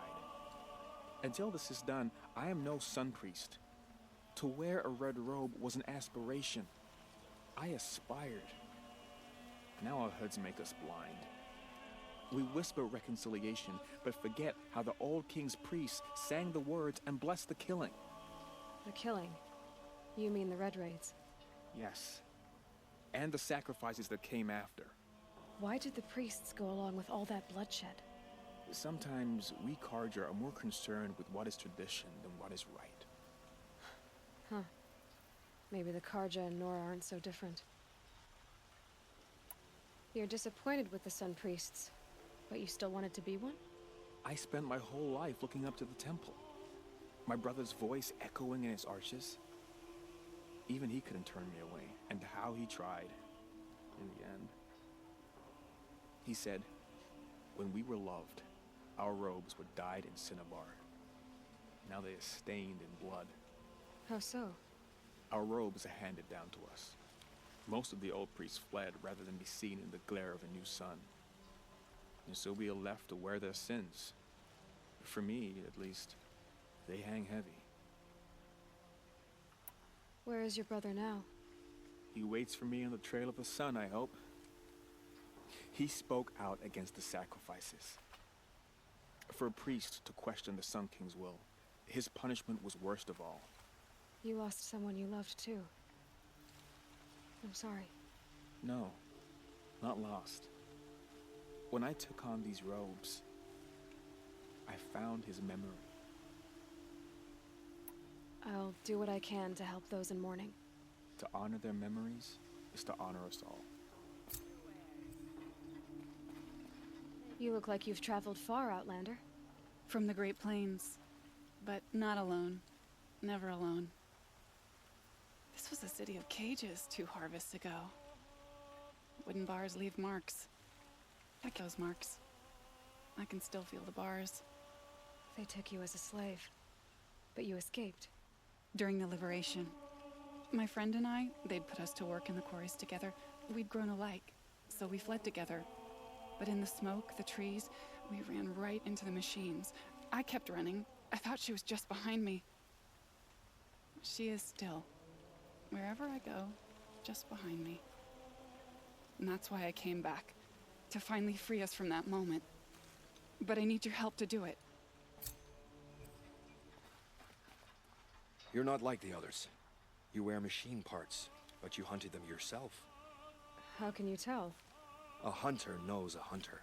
Until this is done, I am no sun priest. To wear a red robe was an aspiration. I aspired. Now our hoods make us blind. We whisper reconciliation, but forget how the old king's priests sang the words and blessed the killing. The killing? You mean the Red Raids? Yes. And the sacrifices that came after. Why did the priests go along with all that bloodshed? Sometimes we Karja are more concerned with what is tradition than what is right. Huh. Maybe the Karja and Nora aren't so different. You're disappointed with the Sun Priests, but you still wanted to be one? I spent my whole life looking up to the temple. My brother's voice echoing in its arches. Even he couldn't turn me away, and how he tried, in the end. He said, when we were loved, our robes were dyed in cinnabar. Now they are stained in blood. How so? Our robes are handed down to us. Most of the old priests fled rather than be seen in the glare of a new sun. And so we are left to wear their sins. For me, at least, they hang heavy. Where is your brother now? He waits for me on the trail of the sun, I hope. He spoke out against the sacrifices. For a priest to question the Sun King's will, his punishment was worst of all. You lost someone you loved too. I'm sorry. No, not lost. When I took on these robes, I found his memory. I'll do what I can to help those in mourning. To honor their memories is to honor us all. You look like you've traveled far, Outlander. From the Great Plains. But not alone. Never alone. This was a city of cages 2 harvests ago. Wooden bars leave marks. Check those marks. I can still feel the bars. They took you as a slave, but you escaped. During the liberation. My friend and I, they'd put us to work in the quarries together. We'd grown alike, so we fled together. But in the smoke, the trees, we ran right into the machines. I kept running. I thought she was just behind me. She is still. Wherever I go, just behind me. And that's why I came back. To finally free us from that moment. But I need your help to do it. You're not like the others. You wear machine parts, but you hunted them yourself. How can you tell? A hunter knows a hunter.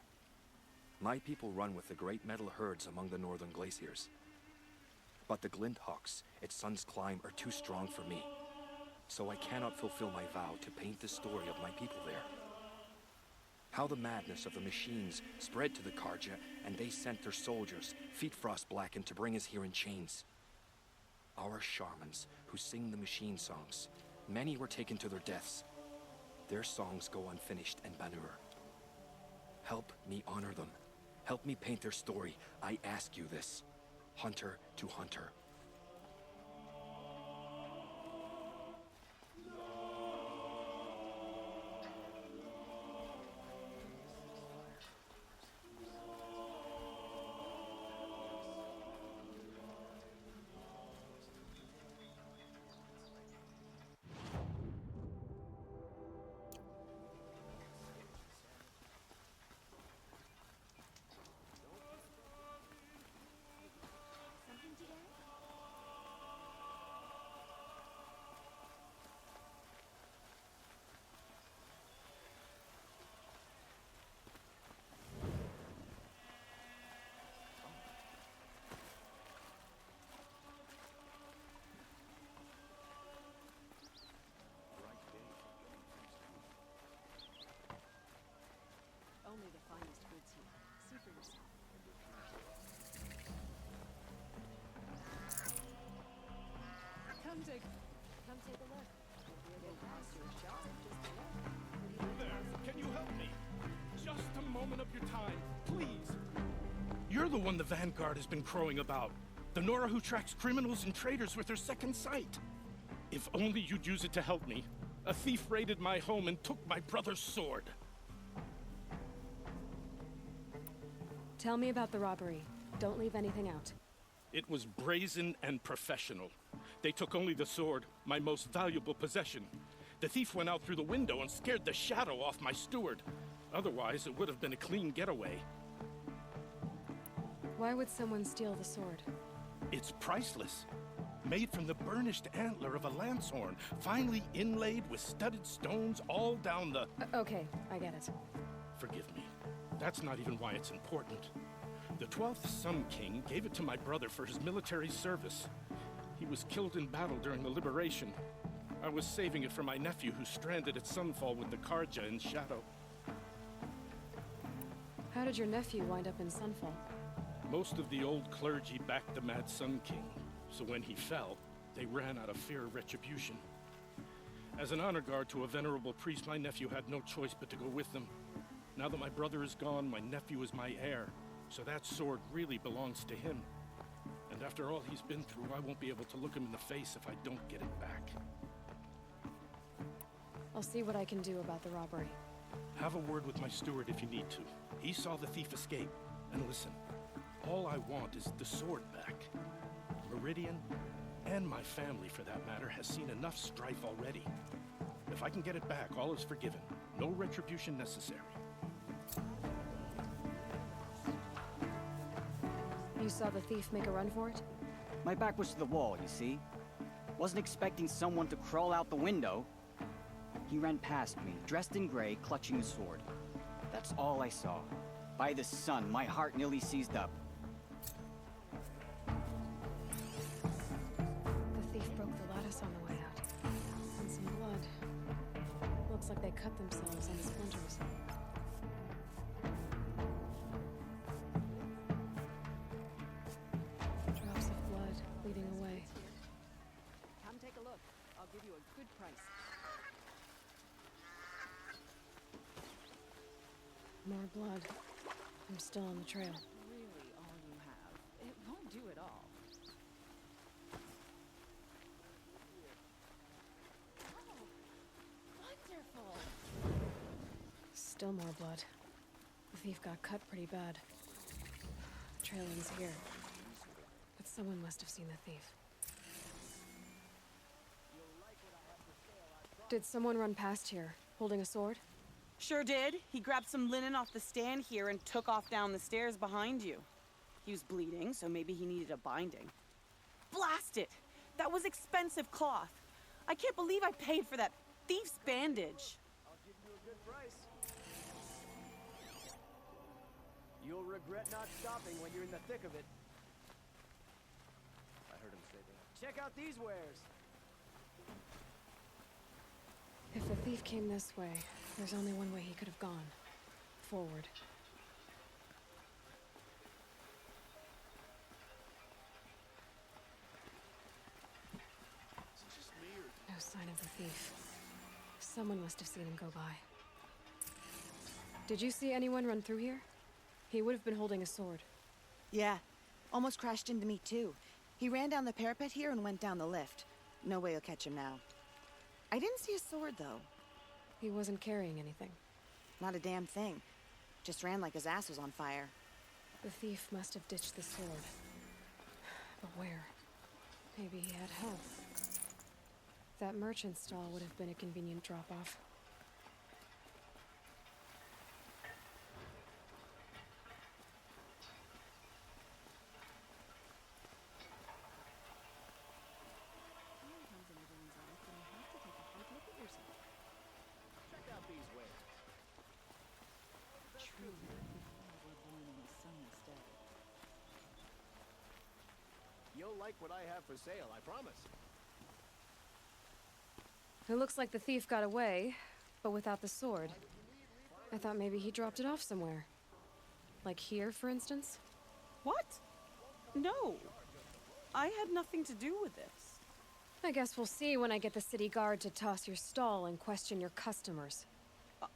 My people run with the great metal herds among the northern glaciers. But the glint hawks at Sun's Climb are too strong for me. So I cannot fulfill my vow to paint the story of my people there. How the madness of the machines spread to the Karja, and they sent their soldiers, feet frost blackened, to bring us here in chains. Our shamans, who sing the machine songs, many were taken to their deaths. Their songs go unfinished in Banur. Help me honor them. Help me paint their story. I ask you this. Hunter to hunter. Only the finest goods here. See for yourself. Come take a look. We'll pass your shop just below. There, can you help me? Just a moment of your time, please. You're the one the Vanguard has been crowing about. The Nora who tracks criminals and traitors with her second sight. If only you'd use it to help me. A thief raided my home and took my brother's sword. Tell me about the robbery. Don't leave anything out. It was brazen and professional. They took only the sword, my most valuable possession. The thief went out through the window and scared the shadow off my steward. Otherwise, it would have been a clean getaway. Why would someone steal the sword? It's priceless. Made from the burnished antler of a lancehorn, finely inlaid with studded stones all down the... Okay, I get it. Forgive me. That's not even why it's important. The 12th Sun King gave it to my brother for his military service. He was killed in battle during the liberation. I was saving it for my nephew who's stranded at Sunfall with the Karja in shadow. How did your nephew wind up in Sunfall? Most of the old clergy backed the Mad Sun King, so when he fell, they ran out of fear of retribution. As an honor guard to a venerable priest, my nephew had no choice but to go with them. Now that my brother is gone, my nephew is my heir, so that sword really belongs to him. And after all he's been through, I won't be able to look him in the face if I don't get it back. I'll see what I can do about the robbery. Have a word with my steward if you need to. He saw the thief escape. And listen, all I want is the sword back. Meridian, and my family for that matter, has seen enough strife already. If I can get it back, all is forgiven. No retribution necessary. You saw the thief make a run for it? My back was to the wall, you see. Wasn't expecting someone to crawl out the window. He ran past me, dressed in gray, clutching a sword. That's all I saw. By the sun, my heart nearly seized up. The thief broke the lattice on the way out. And some blood. Looks like they cut themselves on the splinters. Drops of blood leading away. Come take a look. I'll give you a good price. More blood. I'm still on the trail. Really all you have. It won't do it all. Oh, wonderful. Still more blood. The thief got cut pretty bad. The trail ends here. But someone must have seen the thief. Did someone run past here, holding a sword? Sure did. He grabbed some linen off the stand here and took off down the stairs behind you. He was bleeding, so maybe he needed a binding. Blast it! That was expensive cloth. I can't believe I paid for that thief's bandage. I'll give you a good price. You'll regret not stopping when you're in the thick of it. I heard him say that. Check out these wares. If the thief came this way, there's only one way he could have gone. Forward. No sign of the thief. Someone must have seen him go by. Did you see anyone run through here? He would have been holding a sword. Yeah. Almost crashed into me, too. He ran down the parapet here and went down the lift. No way you'll catch him now. I didn't see a sword, though. He wasn't carrying anything. Not a damn thing. Just ran like his ass was on fire. The thief must have ditched the sword. But where? Maybe he had help. That merchant stall would have been a convenient drop-off. Check out these wares. You'll like what I have for sale, I promise. It looks like the thief got away, but without the sword. I thought maybe he dropped it off somewhere. Like here, for instance? What? No. I had nothing to do with this. I guess we'll see when I get the city guard to toss your stall and question your customers.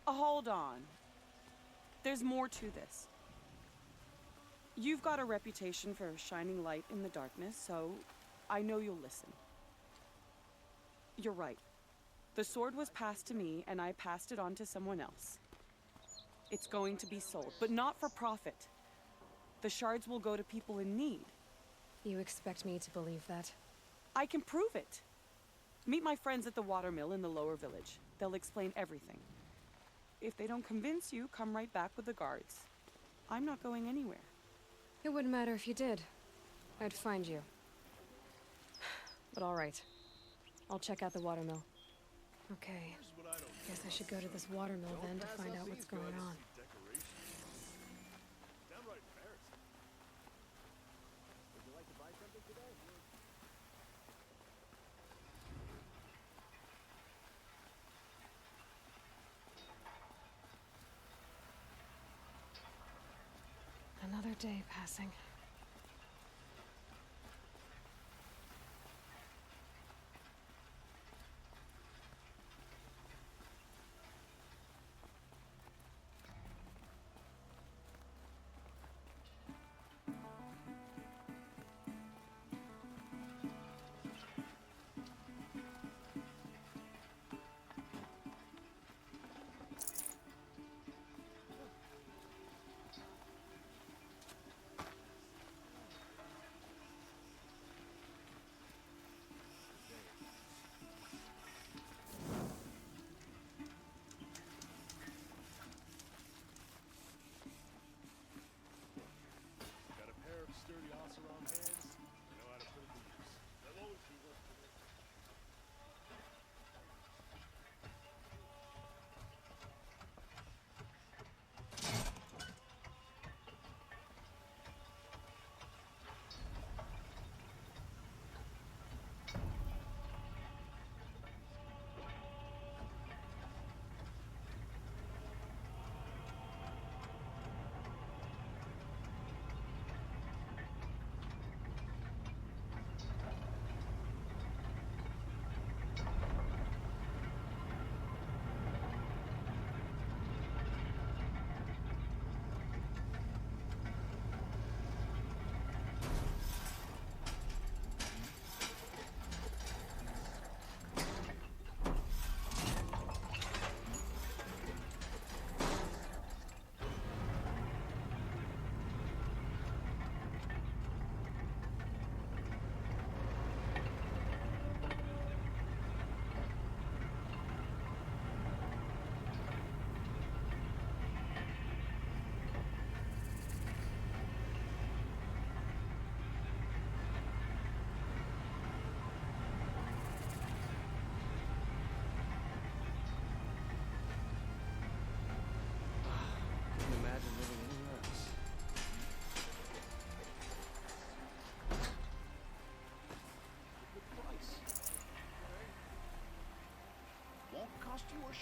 Hold on. There's more to this. You've got a reputation for shining light in the darkness, so I know you'll listen. You're right. The sword was passed to me, and I passed it on to someone else. It's going to be sold, but not for profit. The shards will go to people in need. You expect me to believe that? I can prove it. Meet my friends at the watermill in the lower village. They'll explain everything. If they don't convince you, come right back with the guards. I'm not going anywhere. It wouldn't matter if you did. I'd find you. But all right. I'll check out the watermill. Okay. Guess I should go to this watermill then to find out what's going on. Downright embarrassing. Would you like to buy something today? Another day passing.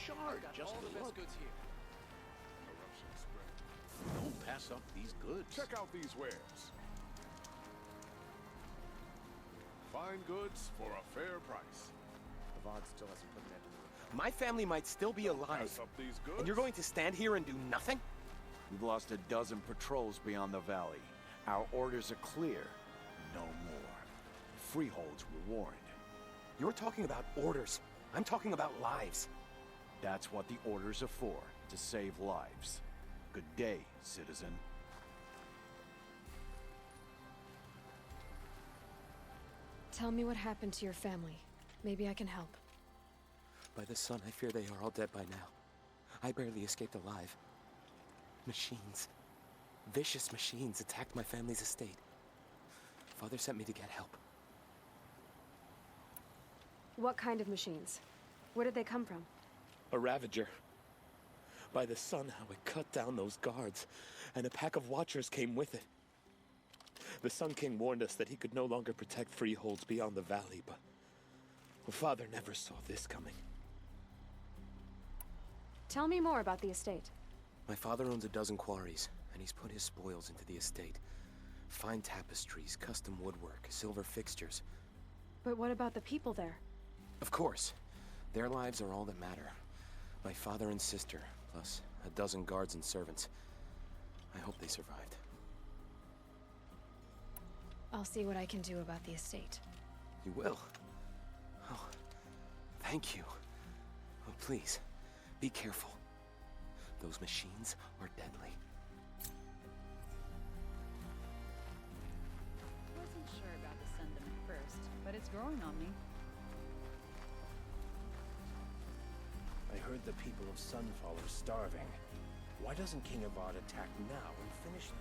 shard just all to the best look. goods here. Corruption spread. Don't pass up these goods. Check out these wares. Fine goods for a fair price. Avad still hasn't put an end to it. My family might still be alive. Pass up these goods. And you're going to stand here and do nothing? We've lost a dozen patrols beyond the valley. Our orders are clear. No more. Freeholds were warned. You're talking about orders. I'm talking about lives. That's what the orders are for, to save lives. Good day, citizen. Tell me what happened to your family. Maybe I can help. By the sun, I fear they are all dead by now. I barely escaped alive. Machines. Vicious machines attacked my family's estate. Father sent me to get help. What kind of machines? Where did they come from? A Ravager. By the sun, how it cut down those guards, and a pack of watchers came with it. The Sun King warned us that he could no longer protect freeholds beyond the valley, but Father never saw this coming. Tell me more about the estate. My father owns a dozen quarries, and he's put his spoils into the estate. Fine tapestries, custom woodwork, silver fixtures. But what about the people there? Of course. Their lives are all that matter. My father and sister, plus a dozen guards and servants. I hope they survived. I'll see what I can do about the estate. You will? Oh, thank you. Oh, please, be careful. Those machines are deadly. Wasn't sure about the Sundom at first, but it's growing on me. I heard the people of Sunfall are starving. Why doesn't King Avad attack now and finish them?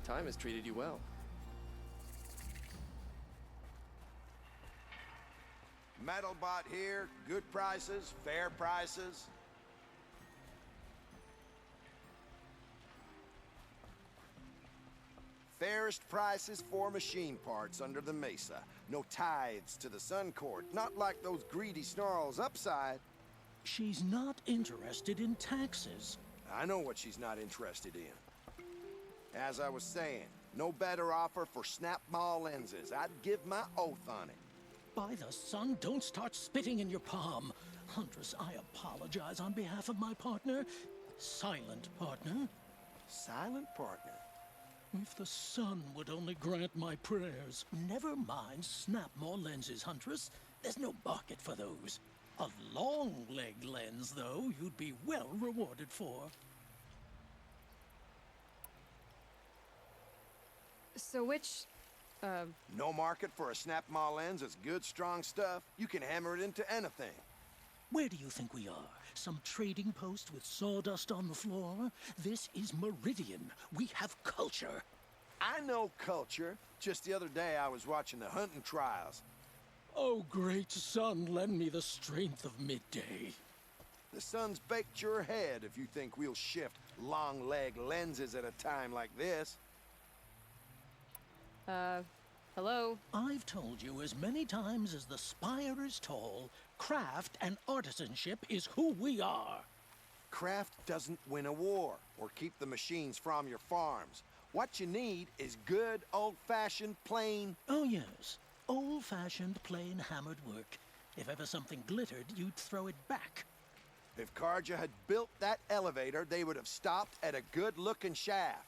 Time has treated you well. Metal bot here, good prices, fair prices. Fairest prices for machine parts under the mesa. No tithes to the Sun Court, not like those greedy snarls upside. She's not interested in taxes. I know what she's not interested in. As I was saying, no better offer for snap maw lenses. I'd give my oath on it. By the sun, don't start spitting in your palm. Huntress, I apologize on behalf of my partner. Silent partner. Silent partner? If the sun would only grant my prayers. Never mind snap-maw lenses, Huntress. There's no market for those. A long-leg lens, though, you'd be well rewarded for. So which, No market for a snap maw lens is good, strong stuff. You can hammer it into anything. Where do you think we are? Some trading post with sawdust on the floor? This is Meridian. We have culture. I know culture. Just the other day I was watching the hunting trials. Oh, great sun, lend me the strength of midday. The sun's baked your head if you think we'll shift long leg lenses at a time like this. Hello? I've told you as many times as the spire is tall, craft and artisanship is who we are. Craft doesn't win a war or keep the machines from your farms. What you need is good, old-fashioned, plain... Oh, yes. Old-fashioned, plain hammered work. If ever something glittered, you'd throw it back. If Karja had built that elevator, they would have stopped at a good-looking shaft.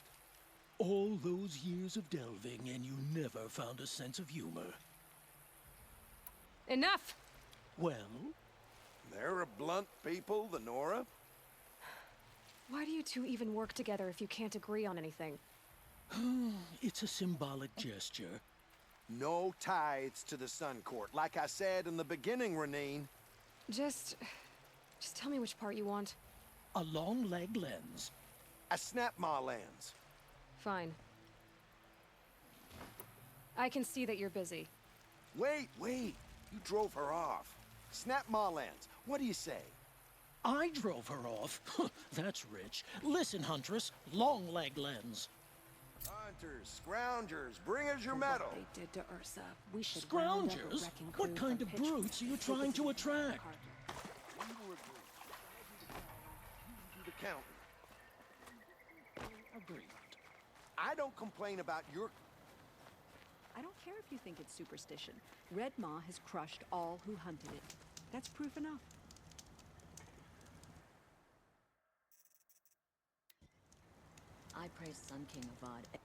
All those years of delving, and you never found a sense of humor. Enough! Well? They're a blunt people, the Nora. Why do you two even work together if you can't agree on anything? It's a symbolic gesture. No tithes to the Sun Court, like I said in the beginning, Renine. Just tell me which part you want. A long leg lens. A snap maw lens. Fine. I can see that you're busy. Wait. You drove her off. Snap maw lens. What do you say? I drove her off? That's rich. Listen, Huntress. Long leg lens. Hunters, scroungers, bring us your metal. What they did to Ursa. We should Scroungers? What kind of brutes are you trying to attract? counting. Agreed. I don't complain about your... I don't care if you think it's superstition. Red Maw has crushed all who hunted it. That's proof enough. I praise Sun King Avad.